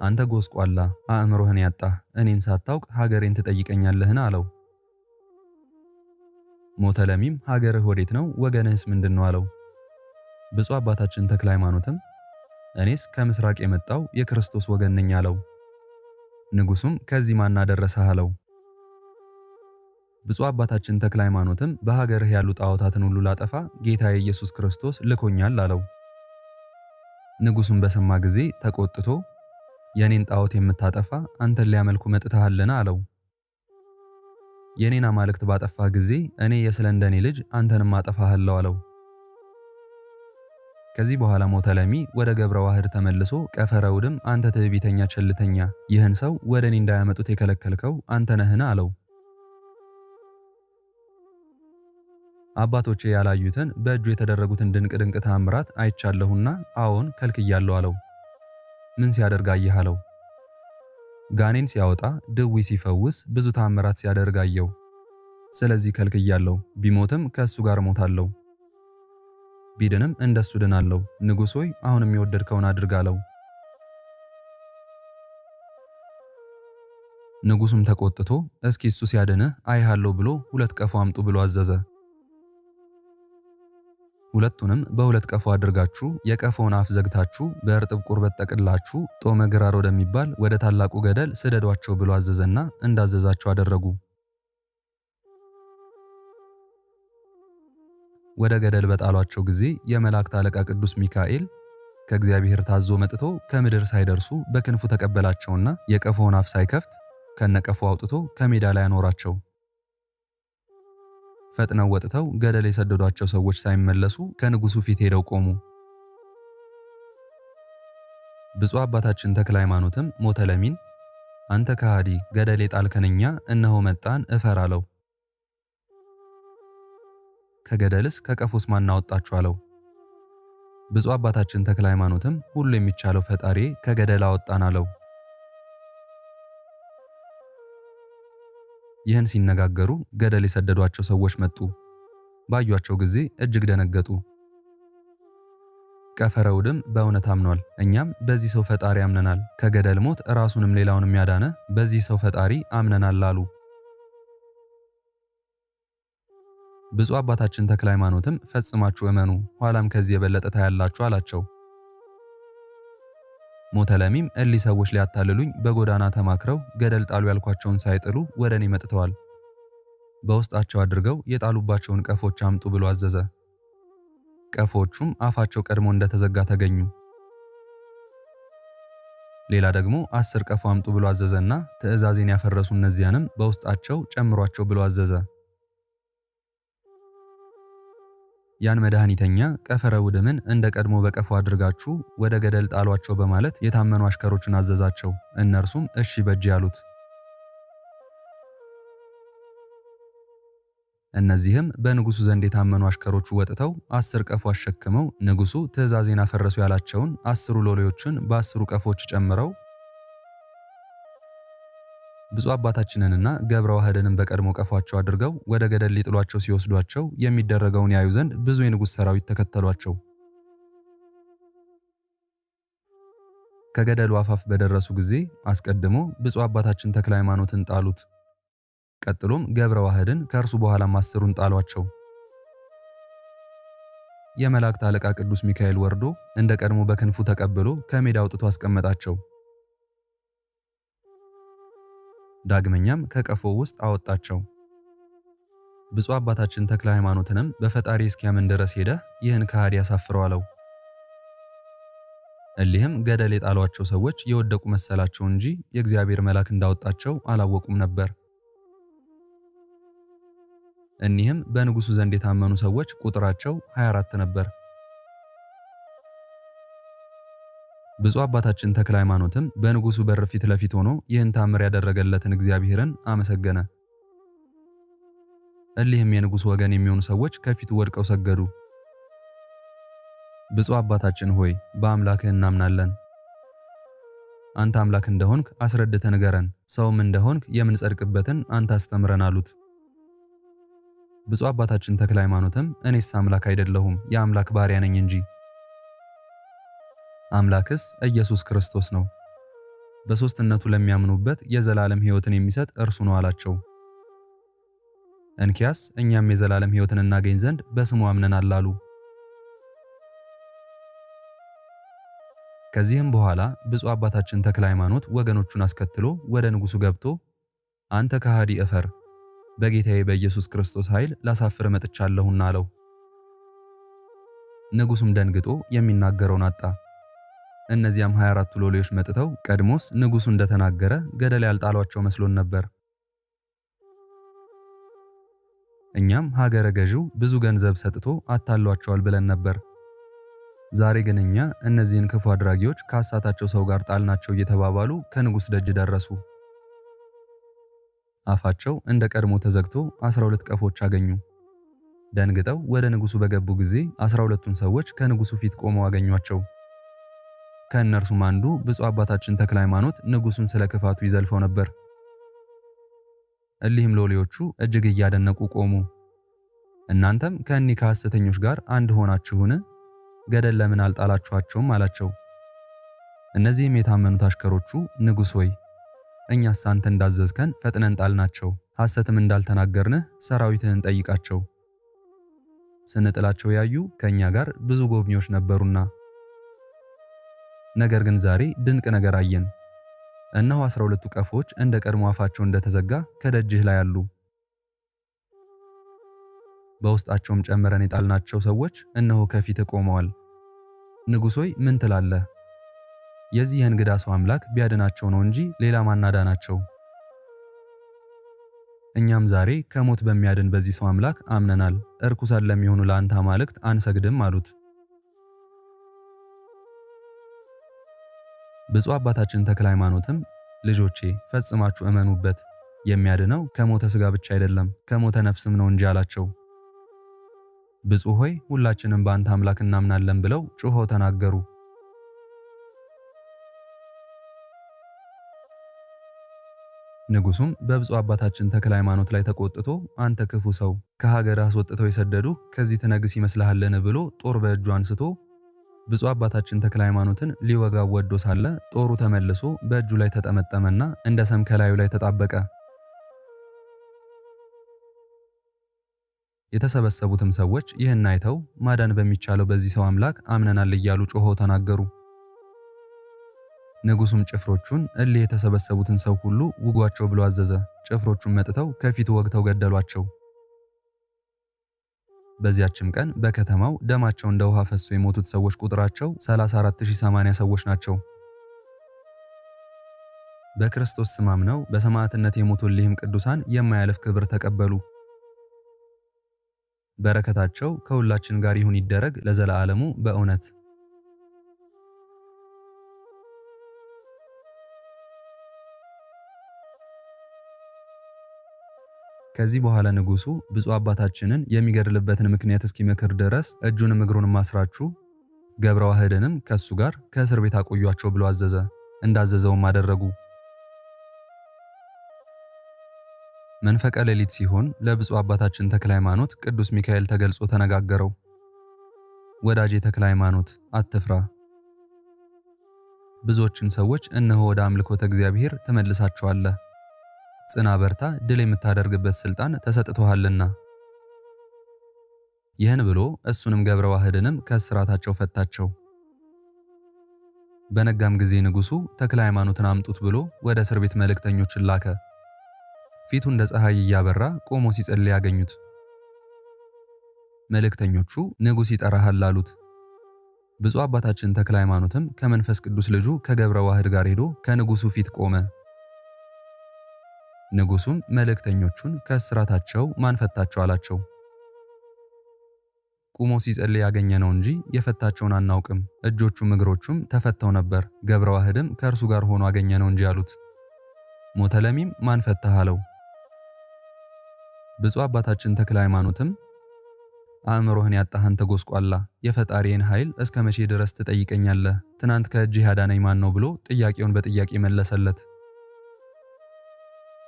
አንተ ጎስቋላ አእምሮህን ያጣህ እኔን ሳታውቅ ሀገሬን ትጠይቀኛለህን? አለው። ሞተለሚም ሀገርህ ወዴት ነው ወገንህስ ምንድነው? አለው። ብፁዕ አባታችን ተክለ ሃይማኖትም እኔስ ከምስራቅ የመጣው የክርስቶስ ወገን ነኝ አለው። ንጉሡም ከዚህ ማን አደረሰህ? አለው። ብፁዕ አባታችን ተክለ ሃይማኖትም በሀገርህ ያሉ ጣዖታትን ሁሉ ላጠፋ ጌታዬ ኢየሱስ ክርስቶስ ልኮኛል አለው። ንጉሡም በሰማ ጊዜ ተቆጥቶ የኔን ጣዖት የምታጠፋ አንተን ሊያመልኩ መጥተሃልን? አለው። የኔን አማልክት ባጠፋ ጊዜ እኔ የስለንደኔ ልጅ አንተንም አጠፋሃለሁ አለው። ከዚህ በኋላ ሞተለሚ ወደ ገብረ ዋህድ ተመልሶ ቀፈረውድም አንተ ትዕቢተኛ ቸልተኛ ይህን ሰው ወደ እኔ እንዳያመጡት የከለከልከው አንተ ነህን? አለው። አባቶቼ ያላዩትን በእጁ የተደረጉትን ድንቅ ድንቅ ተአምራት አይቻለሁና አዎን ከልክያለሁ አለው። ምን ሲያደርግ አየህ? አለው። ጋኔን ሲያወጣ ድዊ ሲፈውስ ብዙ ተአምራት ሲያደርግ አየሁ። ስለዚህ ከልክያለሁ። ቢሞትም ከእሱ ጋር ሞታለሁ፣ ቢድንም እንደሱ ድናለሁ። ንጉሥ ሆይ አሁንም የወደድከውን አድርግ አለው። ንጉሡም ተቆጥቶ እስኪ እሱ ሲያድንህ አይሃለሁ ብሎ 2 ቀፎ አምጡ ብሎ አዘዘ። ሁለቱንም በ2 ቀፎ አድርጋችሁ የቀፎውን አፍ ዘግታችሁ በእርጥብ ቁርበት ጠቅላችሁ ጦመ ግራር ወደሚባል ወደ ታላቁ ገደል ስደዷቸው ብሎ አዘዘና እንዳዘዛቸው አደረጉ። ወደ ገደል በጣሏቸው ጊዜ የመላእክት አለቃ ቅዱስ ሚካኤል ከእግዚአብሔር ታዞ መጥቶ ከምድር ሳይደርሱ በክንፉ ተቀበላቸውና የቀፎውን አፍ ሳይከፍት ከነቀፎ አውጥቶ ከሜዳ ላይ አኖራቸው። ፈጥነው ወጥተው ገደል የሰደዷቸው ሰዎች ሳይመለሱ ከንጉሱ ፊት ሄደው ቆሙ። ብፁዕ አባታችን ተክለ ሃይማኖትም ሞተ ለሚን አንተ ከሃዲ ገደል የጣልከን እኛ እነሆ መጣን እፈር አለው። ከገደልስ ከቀፎስ ማን አወጣችሁ አለው። ብፁዕ አባታችን ተክለ ሃይማኖትም ሁሉ የሚቻለው ፈጣሪ ከገደል አወጣን አለው። ይህን ሲነጋገሩ ገደል የሰደዷቸው ሰዎች መጡ። ባዩአቸው ጊዜ እጅግ ደነገጡ። ቀፈረውድም በእውነት አምኗል፣ እኛም በዚህ ሰው ፈጣሪ አምነናል፣ ከገደል ሞት ራሱንም ሌላውንም ያዳነ በዚህ ሰው ፈጣሪ አምነናል አሉ። ብፁዕ አባታችን ተክለ ሃይማኖትም ፈጽማችሁ እመኑ፣ ኋላም ከዚህ የበለጠ ታያላችሁ አላቸው። ሞተ ለሚም እሊ ሰዎች ሊያታልሉኝ በጎዳና ተማክረው ገደል ጣሉ ያልኳቸውን ሳይጥሉ ወደ እኔ መጥተዋል። በውስጣቸው አድርገው የጣሉባቸውን ቀፎች አምጡ ብሎ አዘዘ። ቀፎቹም አፋቸው ቀድሞ እንደተዘጋ ተገኙ። ሌላ ደግሞ 10 ቀፎ አምጡ ብሎ አዘዘና ትእዛዜን ያፈረሱ እነዚያንም በውስጣቸው ጨምሯቸው ብሎ አዘዘ። ያን መድኃኒተኛ ቀፈረ ውድምን እንደ ቀድሞ በቀፎ አድርጋችሁ ወደ ገደል ጣሏቸው በማለት የታመኑ አሽከሮችን አዘዛቸው። እነርሱም እሺ በጅ ያሉት። እነዚህም በንጉሱ ዘንድ የታመኑ አሽከሮቹ ወጥተው 10 ቀፎ አሸክመው ንጉሱ ትእዛዜን አፈረሱ ያላቸውን 10 ሎሌዎችን በ10 ቀፎች ጨምረው ብፁዕ አባታችንንና ገብረ ዋህድንም በቀድሞ ቀፏቸው አድርገው ወደ ገደል ሊጥሏቸው ሲወስዷቸው የሚደረገውን ያዩ ዘንድ ብዙ የንጉሥ ሰራዊት ተከተሏቸው። ከገደሉ አፋፍ በደረሱ ጊዜ አስቀድሞ ብፁዕ አባታችን ተክለ ሃይማኖትን ጣሉት። ቀጥሎም ገብረ ዋህድን ከእርሱ በኋላም 10ሩን ጣሏቸው። የመላእክት አለቃ ቅዱስ ሚካኤል ወርዶ እንደ ቀድሞ በክንፉ ተቀብሎ ከሜዳ አውጥቶ አስቀመጣቸው። ዳግመኛም ከቀፎው ውስጥ አወጣቸው። ብፁዕ አባታችን ተክለ ሃይማኖትንም በፈጣሪ እስኪያምን ድረስ ሄደ ይህን ከሃዲ ያሳፍረው አለው። እሊህም ገደል የጣሏቸው ሰዎች የወደቁ መሰላቸው እንጂ የእግዚአብሔር መልአክ እንዳወጣቸው አላወቁም ነበር። እኒህም በንጉሱ ዘንድ የታመኑ ሰዎች ቁጥራቸው 24 ነበር። ብፁዕ አባታችን ተክለ ሃይማኖትም በንጉሱ በር ፊት ለፊት ሆኖ ይህን ታምር ያደረገለትን እግዚአብሔርን አመሰገነ። እሊህም የንጉሱ ወገን የሚሆኑ ሰዎች ከፊቱ ወድቀው ሰገዱ። ብፁዕ አባታችን ሆይ በአምላክህ እናምናለን። አንተ አምላክ እንደሆንክ አስረድተህ ንገረን፣ ሰውም እንደሆንክ የምንጸድቅበትን አንተ አስተምረን አሉት። ብፁዕ አባታችን ተክለ ሃይማኖትም እኔስ አምላክ አይደለሁም የአምላክ ባሪያ ነኝ እንጂ አምላክስ ኢየሱስ ክርስቶስ ነው። በሶስትነቱ ለሚያምኑበት የዘላለም ሕይወትን የሚሰጥ እርሱ ነው አላቸው። እንኪያስ እኛም የዘላለም ሕይወትን እናገኝ ዘንድ በስሙ አምነናል አሉ። ከዚህም በኋላ ብፁዕ አባታችን ተክለ ሃይማኖት ወገኖቹን አስከትሎ ወደ ንጉሱ ገብቶ አንተ ከሃዲ እፈር፣ በጌታዬ በኢየሱስ ክርስቶስ ኃይል ላሳፍር መጥቻለሁና አለው። ንጉሱም ደንግጦ የሚናገረውን አጣ። እነዚያም 24ቱ ሎሌዎች መጥተው ቀድሞስ ንጉሱ እንደተናገረ ገደል ያልጣሏቸው መስሎን ነበር። እኛም ሀገረ ገዢው ብዙ ገንዘብ ሰጥቶ አታሏቸዋል ብለን ነበር። ዛሬ ግን እኛ እነዚህን ክፉ አድራጊዎች ካሳታቸው ሰው ጋር ጣልናቸው እየተባባሉ ከንጉስ ደጅ ደረሱ። አፋቸው እንደ ቀድሞ ተዘግቶ 12 ቀፎች አገኙ። ደንግጠው ወደ ንጉሱ በገቡ ጊዜ 12ቱን ሰዎች ከንጉሱ ፊት ቆመው አገኟቸው። ከእነርሱም አንዱ ብፁዕ አባታችን ተክለ ሃይማኖት ንጉሱን ስለ ክፋቱ ይዘልፈው ነበር። እሊህም ሎሌዎቹ እጅግ እያደነቁ ቆሙ። እናንተም ከእኒህ ከሐሰተኞች ጋር አንድ ሆናችሁን? ገደል ለምን አልጣላችኋቸውም አላቸው። እነዚህም የታመኑት አሽከሮቹ ንጉሥ ሆይ እኛስ አንተ እንዳዘዝከን ፈጥነን ጣልናቸው፣ ሐሰትም እንዳልተናገርንህ ሰራዊትህን ጠይቃቸው። ስንጥላቸው ያዩ ከእኛ ጋር ብዙ ጎብኚዎች ነበሩና ነገር ግን ዛሬ ድንቅ ነገር አየን። እነሆ 12ቱ ቀፎች እንደ ቀድሞ አፋቸው እንደተዘጋ ከደጅህ ላይ አሉ። በውስጣቸውም ጨምረን የጣልናቸው ሰዎች እነሆ ከፊት ቆመዋል። ንጉሥ ሆይ ምን ትላለህ? የዚህ የእንግዳ ሰው አምላክ ቢያድናቸው ነው እንጂ ሌላ ማን አዳናቸው? እኛም ዛሬ ከሞት በሚያድን በዚህ ሰው አምላክ አምነናል። እርኩሳን ለሚሆኑ ለአንተ አማልክት አንሰግድም አሉት። ብፁዕ አባታችን ተክለ ሃይማኖትም ልጆቼ ፈጽማችሁ እመኑበት፣ የሚያድነው ከሞተ ሥጋ ብቻ አይደለም ከሞተ ነፍስም ነው እንጂ አላቸው። ብፁዕ ሆይ ሁላችንም በአንተ አምላክ እናምናለን ብለው ጮኸው ተናገሩ። ንጉሡም በብፁዕ አባታችን ተክለ ሃይማኖት ላይ ተቆጥቶ አንተ ክፉ ሰው ከሀገር አስወጥተው የሰደዱ ከዚህ ትነግስ ይመስልሃልን ብሎ ጦር በእጁ አንስቶ ብፁዕ አባታችን ተክለ ሃይማኖትን ሊወጋው ወዶ ሳለ ጦሩ ተመልሶ በእጁ ላይ ተጠመጠመና እንደ ሰም ከላዩ ላይ ተጣበቀ። የተሰበሰቡትም ሰዎች ይህን አይተው ማዳን በሚቻለው በዚህ ሰው አምላክ አምነናል እያሉ ጮኸው ተናገሩ። ንጉሡም ጭፍሮቹን እሊህ የተሰበሰቡትን ሰው ሁሉ ውጓቸው ብሎ አዘዘ። ጭፍሮቹን መጥተው ከፊቱ ወግተው ገደሏቸው። በዚያችም ቀን በከተማው ደማቸው እንደ ውሃ ፈሶ የሞቱት ሰዎች ቁጥራቸው 34080 ሰዎች ናቸው። በክርስቶስ ስም አምነው በሰማዕትነት የሞቱልህም ቅዱሳን የማያልፍ ክብር ተቀበሉ። በረከታቸው ከሁላችን ጋር ይሁን ይደረግ ለዘላለሙ በእውነት። ከዚህ በኋላ ንጉሡ ብፁዕ አባታችንን የሚገድልበትን ምክንያት እስኪመክር ድረስ እጁንም እግሩንም አስራችሁ ገብረ ዋህድንም ከሱ ጋር ከእስር ቤት አቆዩአቸው ብሎ አዘዘ። እንዳዘዘውም አደረጉ። መንፈቀ ሌሊት ሲሆን ለብፁዕ አባታችን ተክለ ሃይማኖት ቅዱስ ሚካኤል ተገልጾ ተነጋገረው። ወዳጄ ተክለ ሃይማኖት አትፍራ፣ ብዙዎችን ሰዎች እነሆ ወደ አምልኮተ እግዚአብሔር ትመልሳቸዋለህ። ጽና፣ በርታ፣ ድል የምታደርግበት ስልጣን ተሰጥቶሃልና። ይህን ብሎ እሱንም ገብረ ዋህድንም ከእስራታቸው ፈታቸው። በነጋም ጊዜ ንጉሡ ተክለ ሃይማኖትን አምጡት ብሎ ወደ እስር ቤት መልእክተኞችን ላከ። ፊቱ እንደ ፀሐይ እያበራ ቆሞ ሲጸልይ ያገኙት። መልእክተኞቹ ንጉሥ ይጠራሃል አሉት። ብፁዕ አባታችን ተክለ ሃይማኖትም ከመንፈስ ቅዱስ ልጁ ከገብረ ዋህድ ጋር ሄዶ ከንጉሡ ፊት ቆመ። ንጉሡም መልእክተኞቹን ከእስራታቸው ማን ፈታቸው አላቸው። ቁሞ ሲጸልይ ያገኘ ነው እንጂ የፈታቸውን አናውቅም፣ እጆቹም እግሮቹም ተፈተው ነበር። ገብረ ዋህድም ከእርሱ ጋር ሆኖ አገኘ ነው እንጂ አሉት። ሞተለሚም ማን ፈታህ አለው። ብፁዕ አባታችን ተክለ ሃይማኖትም አእምሮህን ያጣህን ተጎስቋላ፣ የፈጣሪን ኃይል እስከ መቼ ድረስ ትጠይቀኛለህ? ትናንት ከእጅህ ያዳነኝ ማን ነው ብሎ ጥያቄውን በጥያቄ መለሰለት።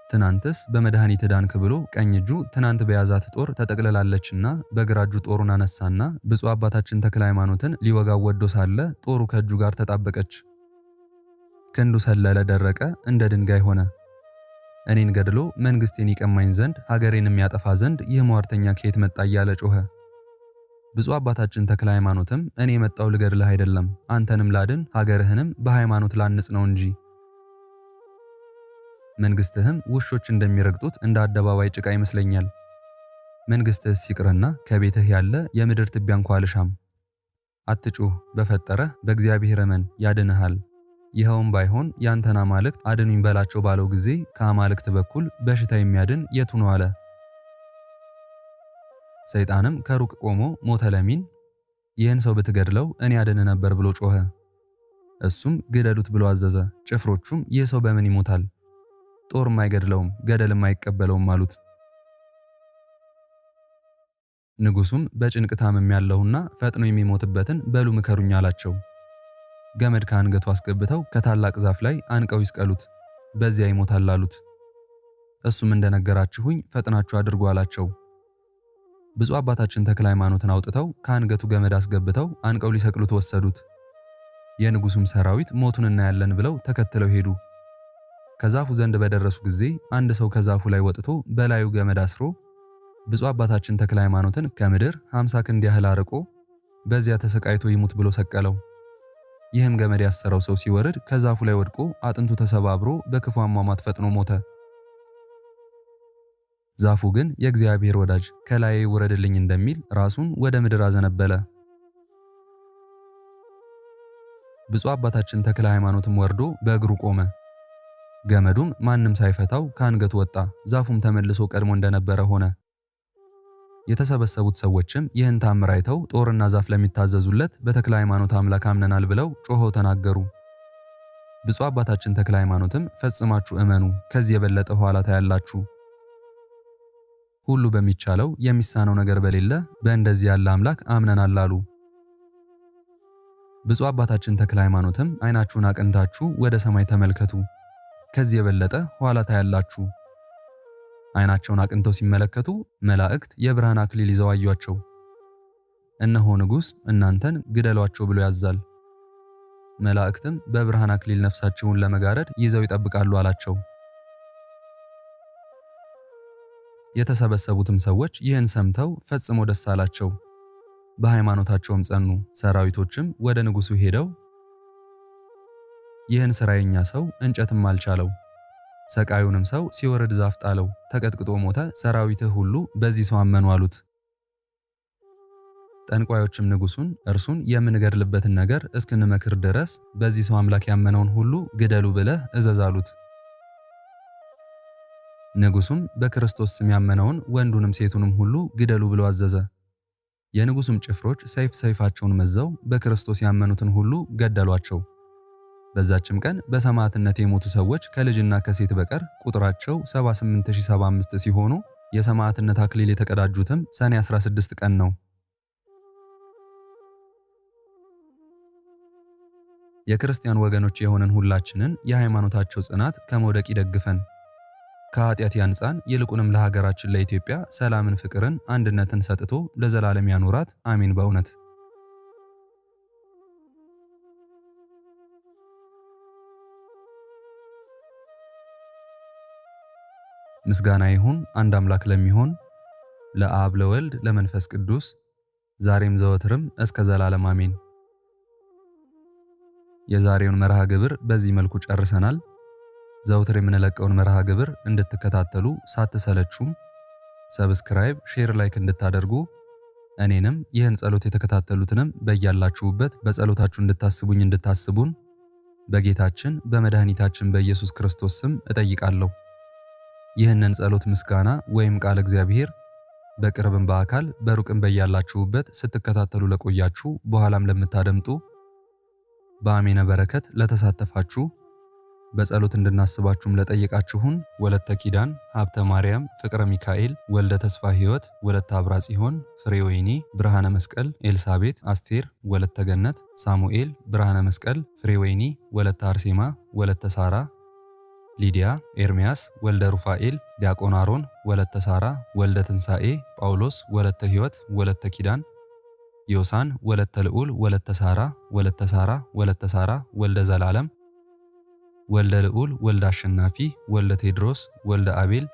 ትናንትስ በመድኃኒት ዳንክ ብሎ ቀኝ እጁ ትናንት በያዛት ጦር ተጠቅልላለችና በግራ እጁ ጦሩን አነሳና ብፁዕ አባታችን ተክለ ሃይማኖትን ሊወጋው ወዶ ሳለ ጦሩ ከእጁ ጋር ተጣበቀች። ክንዱ ሰለለ፣ ደረቀ፣ እንደ ድንጋይ ሆነ። እኔን ገድሎ መንግስቴን ይቀማኝ ዘንድ ሀገሬንም ያጠፋ ዘንድ ይህ ሟርተኛ ከየት መጣ እያለ ጮኸ። ብፁዕ አባታችን ተክለ ሃይማኖትም እኔ የመጣው ልገድልህ አይደለም፣ አንተንም ላድን ሀገርህንም በሃይማኖት ላንጽ ነው እንጂ መንግስትህም ውሾች እንደሚረግጡት እንደ አደባባይ ጭቃ ይመስለኛል። መንግስትህስ ይቅርና ከቤትህ ያለ የምድር ትቢያ እንኳ አልሻም። አትጩህ፣ በፈጠረህ በእግዚአብሔር እመን ያድንሃል። ይኸውም ባይሆን ያንተን አማልክት አድኑኝ በላቸው ባለው ጊዜ ከአማልክት በኩል በሽታ የሚያድን የቱ ነው አለ። ሰይጣንም ከሩቅ ቆሞ ሞተለሚን ይህን ሰው ብትገድለው እኔ ያድን ነበር ብሎ ጮኸ። እሱም ግደሉት ብሎ አዘዘ። ጭፍሮቹም ይህ ሰው በምን ይሞታል? ጦርም አይገድለውም ገደልም አይቀበለውም አሉት። ንጉሡም በጭንቅ ታምም ያለውና ፈጥኖ የሚሞትበትን በሉ ምከሩኝ አላቸው። ገመድ ከአንገቱ አስገብተው ከታላቅ ዛፍ ላይ አንቀው ይስቀሉት፣ በዚያ ይሞታል አሉት። እሱም እንደነገራችሁኝ ፈጥናችሁ አድርጉ አላቸው። ብፁዕ አባታችን ተክለ ሃይማኖትን አውጥተው ከአንገቱ ገመድ አስገብተው አንቀው ሊሰቅሉት ወሰዱት። የንጉሡም ሰራዊት ሞቱን እናያለን ብለው ተከትለው ሄዱ። ከዛፉ ዘንድ በደረሱ ጊዜ አንድ ሰው ከዛፉ ላይ ወጥቶ በላዩ ገመድ አስሮ ብፁዕ አባታችን ተክለ ሃይማኖትን ከምድር 50 ክንድ ያህል አርቆ በዚያ ተሰቃይቶ ይሙት ብሎ ሰቀለው። ይህም ገመድ ያሰረው ሰው ሲወርድ ከዛፉ ላይ ወድቆ አጥንቱ ተሰባብሮ በክፉ አሟሟት ፈጥኖ ሞተ። ዛፉ ግን የእግዚአብሔር ወዳጅ ከላይ ውረድልኝ እንደሚል ራሱን ወደ ምድር አዘነበለ። ብፁዕ አባታችን ተክለ ሃይማኖትም ወርዶ በእግሩ ቆመ። ገመዱም ማንም ሳይፈታው ከአንገቱ ወጣ። ዛፉም ተመልሶ ቀድሞ እንደነበረ ሆነ። የተሰበሰቡት ሰዎችም ይህን ታምር አይተው ጦርና ዛፍ ለሚታዘዙለት በተክለ ሃይማኖት አምላክ አምነናል ብለው ጮኸው ተናገሩ። ብፁዕ አባታችን ተክለ ሃይማኖትም ፈጽማችሁ እመኑ፣ ከዚህ የበለጠ ኋላ ታያላችሁ። ሁሉ በሚቻለው የሚሳነው ነገር በሌለ በእንደዚህ ያለ አምላክ አምነናል አሉ። ብፁዕ አባታችን ተክለ ሃይማኖትም ዓይናችሁን አቅንታችሁ ወደ ሰማይ ተመልከቱ፣ ከዚህ የበለጠ ኋላ ታያላችሁ። ዓይናቸውን አቅንተው ሲመለከቱ መላእክት የብርሃን አክሊል ይዘው አዩአቸው። እነሆ ንጉሥ እናንተን ግደሏቸው ብሎ ያዛል። መላእክትም በብርሃን አክሊል ነፍሳቸውን ለመጋረድ ይዘው ይጠብቃሉ አላቸው። የተሰበሰቡትም ሰዎች ይህን ሰምተው ፈጽሞ ደስ አላቸው፣ በሃይማኖታቸውም ጸኑ። ሰራዊቶችም ወደ ንጉሡ ሄደው ይህን ሥራ የኛ ሰው እንጨትም አልቻለው፣ ሰቃዩንም ሰው ሲወርድ ዛፍ ጣለው፣ ተቀጥቅጦ ሞተ፣ ሰራዊትህ ሁሉ በዚህ ሰው አመኑ አሉት። ጠንቋዮችም ንጉሡን እርሱን የምንገድልበትን ነገር እስክንመክር ድረስ በዚህ ሰው አምላክ ያመነውን ሁሉ ግደሉ ብለህ እዘዝ አሉት። ንጉሡም በክርስቶስ ስም ያመነውን ወንዱንም ሴቱንም ሁሉ ግደሉ ብሎ አዘዘ። የንጉሡም ጭፍሮች ሰይፋቸውን መዘው በክርስቶስ ያመኑትን ሁሉ ገደሏቸው። በዛችም ቀን በሰማዕትነት የሞቱ ሰዎች ከልጅና ከሴት በቀር ቁጥራቸው 78075 ሲሆኑ የሰማዕትነት አክሊል የተቀዳጁትም ሰኔ 16 ቀን ነው። የክርስቲያን ወገኖች የሆነን ሁላችንን የሃይማኖታቸው ጽናት ከመውደቅ ይደግፈን፣ ከኃጢአት ያንጻን፣ ይልቁንም ለሀገራችን ለኢትዮጵያ ሰላምን፣ ፍቅርን፣ አንድነትን ሰጥቶ ለዘላለም ያኖራት አሜን። በእውነት ምስጋና ይሁን አንድ አምላክ ለሚሆን ለአብ ለወልድ ለመንፈስ ቅዱስ ዛሬም ዘወትርም እስከ ዘላለም አሜን። የዛሬውን መርሃ ግብር በዚህ መልኩ ጨርሰናል። ዘወትር የምንለቀውን መርሃ ግብር እንድትከታተሉ ሳትሰለቹም ሰብስክራይብ፣ ሼር፣ ላይክ እንድታደርጉ እኔንም ይህን ጸሎት የተከታተሉትንም በያላችሁበት በጸሎታችሁ እንድታስቡን በጌታችን በመድኃኒታችን በኢየሱስ ክርስቶስ ስም እጠይቃለሁ። ይህንን ጸሎት ምስጋና ወይም ቃል እግዚአብሔር በቅርብም በአካል በሩቅም በያላችሁበት ስትከታተሉ ለቆያችሁ በኋላም ለምታደምጡ በአሜነ በረከት ለተሳተፋችሁ በጸሎት እንድናስባችሁም ለጠየቃችሁን ወለተ ኪዳን፣ ሀብተ ማርያም፣ ፍቅረ ሚካኤል፣ ወልደ ተስፋ ሕይወት፣ ወለተ አብራ ጽዮን፣ ፍሬ ወይኒ፣ ብርሃነ መስቀል፣ ኤልሳቤት፣ አስቴር፣ ወለተ ገነት፣ ሳሙኤል፣ ብርሃነ መስቀል፣ ፍሬ ወይኒ፣ ወለተ አርሴማ፣ ወለተ ሳራ፣ ሊዲያ፣ ኤርሚያስ፣ ወልደ ሩፋኤል፣ ዲያቆን አሮን፣ ወለተ ሳራ፣ ወልደ ትንሣኤ፣ ጳውሎስ፣ ወለተ ሕይወት፣ ወለተ ኪዳን፣ ዮሳን፣ ወለተ ልዑል፣ ወለተ ሳራ፣ ወለተ ሳራ፣ ወልደ ዘላለም፣ ወልደ ልዑል፣ ወልደ አሸናፊ፣ ወልደ ቴድሮስ፣ ወልደ አቤል፣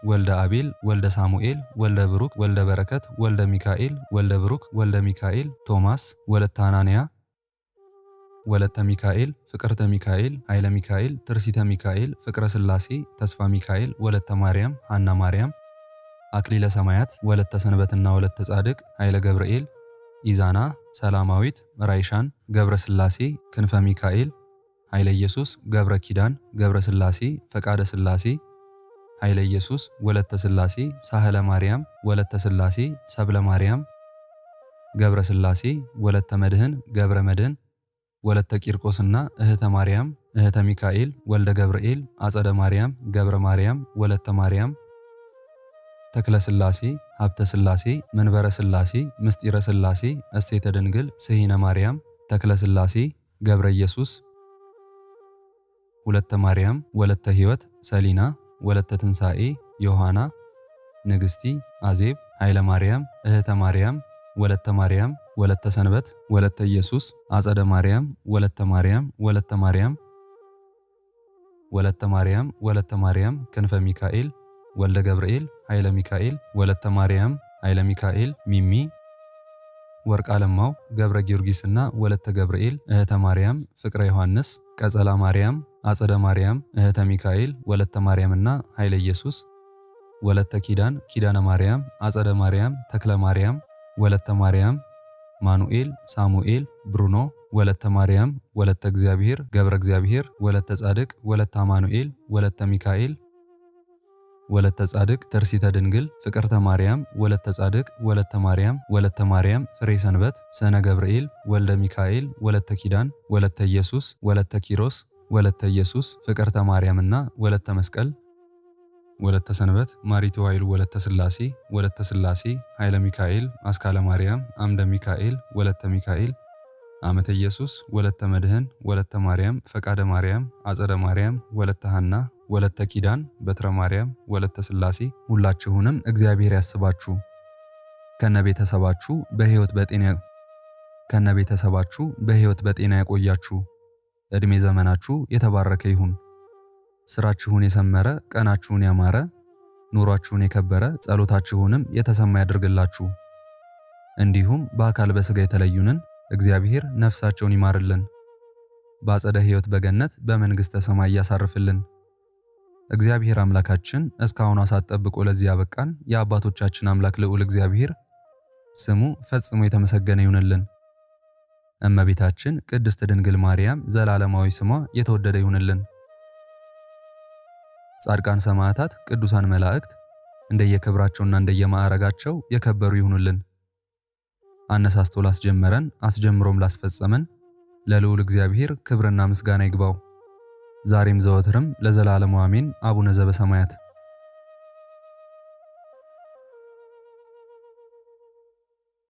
ወልደ ሳሙኤል፣ ወልደ ብሩክ፣ ወልደ በረከት፣ ወልደ ሚካኤል፣ ወልደ ብሩክ፣ ወልደ ሚካኤል፣ ቶማስ፣ ወለተ አናንያ፣ ወለተ ሚካኤል፣ ፍቅርተ ሚካኤል፣ ኃይለ ሚካኤል፣ ትርሲተ ሚካኤል፣ ፍቅረ ሥላሴ፣ ተስፋ ሚካኤል፣ ወለተ ማርያም፣ ሐና ማርያም፣ አክሊለ ሰማያት፣ ወለተ ሰንበትና ወለተ ጻድቅ፣ ኃይለ ገብርኤል፣ ኢዛና፣ ሰላማዊት፣ ራይሻን፣ ገብረ ሥላሴ፣ ክንፈ ሚካኤል፣ ኃይለ ኢየሱስ፣ ገብረ ኪዳን፣ ገብረ ሥላሴ፣ ፈቃደ ሥላሴ፣ ኃይለ ኢየሱስ፣ ወለተ ሥላሴ፣ ሳህለ ማርያም፣ ወለተ ሥላሴ፣ ሰብለ ማርያም፣ ገብረ ሥላሴ፣ ወለተ መድህን፣ ገብረ መድህን፣ ወለተ ቂርቆስና እህተ ማርያም፣ እህተ ሚካኤል፣ ወልደ ገብርኤል፣ አጸደ ማርያም፣ ገብረ ማርያም፣ ወለተ ማርያም፣ ተክለ ሥላሴ፣ ሀብተ ሥላሴ፣ መንበረ ሥላሴ፣ ምስጢረ ሥላሴ፣ እሴተ ድንግል፣ ስሂነ ማርያም፣ ተክለ ሥላሴ፣ ገብረ ኢየሱስ፣ ወለተ ማርያም፣ ወለተ ሕይወት፣ ሰሊና፣ ወለተ ትንሣኤ፣ ዮሐና፣ ንግሥቲ፣ አዜብ፣ ኃይለ ማርያም፣ እህተ ማርያም፣ ወለተ ማርያም፣ ወለተ ሰንበት፣ ወለተ ኢየሱስ፣ አጸደ ማርያም፣ ወለተ ማርያም፣ ወለተ ማርያም፣ ወለተ ማርያም፣ ወለተ ማርያም፣ ክንፈ ሚካኤል፣ ወልደ ገብርኤል፣ ኃይለ ሚካኤል፣ ወለተ ማርያም፣ ኃይለ ሚካኤል፣ ሚሚ፣ ወርቅ አለማው፣ ገብረ ጊዮርጊስና ወለተ ገብርኤል፣ እህተ ማርያም፣ ፍቅረ ዮሐንስ፣ ቀጸላ ማርያም፣ አጸደ ማርያም፣ እህተ ሚካኤል፣ ወለተ ማርያምና ኃይለ ኢየሱስ፣ ወለተ ኪዳን፣ ኪዳነ ማርያም፣ አጸደ ማርያም፣ ተክለ ማርያም፣ ወለተ ማርያም፣ ማኑኤል፣ ሳሙኤል፣ ብሩኖ፣ ወለተ ማርያም ወለተ እግዚአብሔር ገብረ እግዚአብሔር ወለተ ጻድቅ ወለተ አማኑኤል ወለተ ሚካኤል ወለተ ጻድቅ ተርሲተ ድንግል ፍቅርተ ማርያም ወለተ ጻድቅ ወለተ ማርያም ፍሬ ሰንበት ሰነ ገብርኤል ወልደ ሚካኤል ወለተ ኪዳን ወለተ ኢየሱስ ወለተ ኪሮስ ወለተ ኢየሱስ ፍቅርተ ማርያምና ወለተ መስቀል ወለተ ሰንበት ማሪቱ ኃይሉ ወለተ ስላሴ ኃይለ ሚካኤል አስካለ ማርያም አምደ ሚካኤል ወለተ ሚካኤል አመተ ኢየሱስ ወለተ መድህን ወለተ ማርያም ፈቃደ ማርያም አጸደ ማርያም ወለተ ሐና ወለተ ኪዳን በትረ ማርያም ወለተ ስላሴ ሁላችሁንም እግዚአብሔር ያስባችሁ ከነቤተሰባችሁ በሕይወት በጤና ያቆያችሁ። እድሜ ዘመናችሁ የተባረከ ይሁን። ስራችሁን የሰመረ ቀናችሁን ያማረ ኑሯችሁን የከበረ ጸሎታችሁንም የተሰማ ያድርግላችሁ። እንዲሁም በአካል በስጋ የተለዩንን እግዚአብሔር ነፍሳቸውን ይማርልን፣ በአጸደ ሕይወት በገነት በመንግሥተ ሰማይ ያሳርፍልን። እግዚአብሔር አምላካችን እስካሁን ሰዓት ጠብቆ ለዚህ ያበቃን የአባቶቻችን አምላክ ልዑል እግዚአብሔር ስሙ ፈጽሞ የተመሰገነ ይሁንልን። እመቤታችን ቅድስት ድንግል ማርያም ዘላለማዊ ስሟ የተወደደ ይሁንልን። ጻድቃን ሰማዕታት፣ ቅዱሳን መላእክት እንደየክብራቸውና እንደየማዕረጋቸው የከበሩ ይሁኑልን። አነሳስቶ ላስጀመረን አስጀምሮም ላስፈጸመን ለልዑል እግዚአብሔር ክብርና ምስጋና ይግባው ዛሬም ዘወትርም ለዘላለሙ አሜን። አቡነ ዘበሰማያት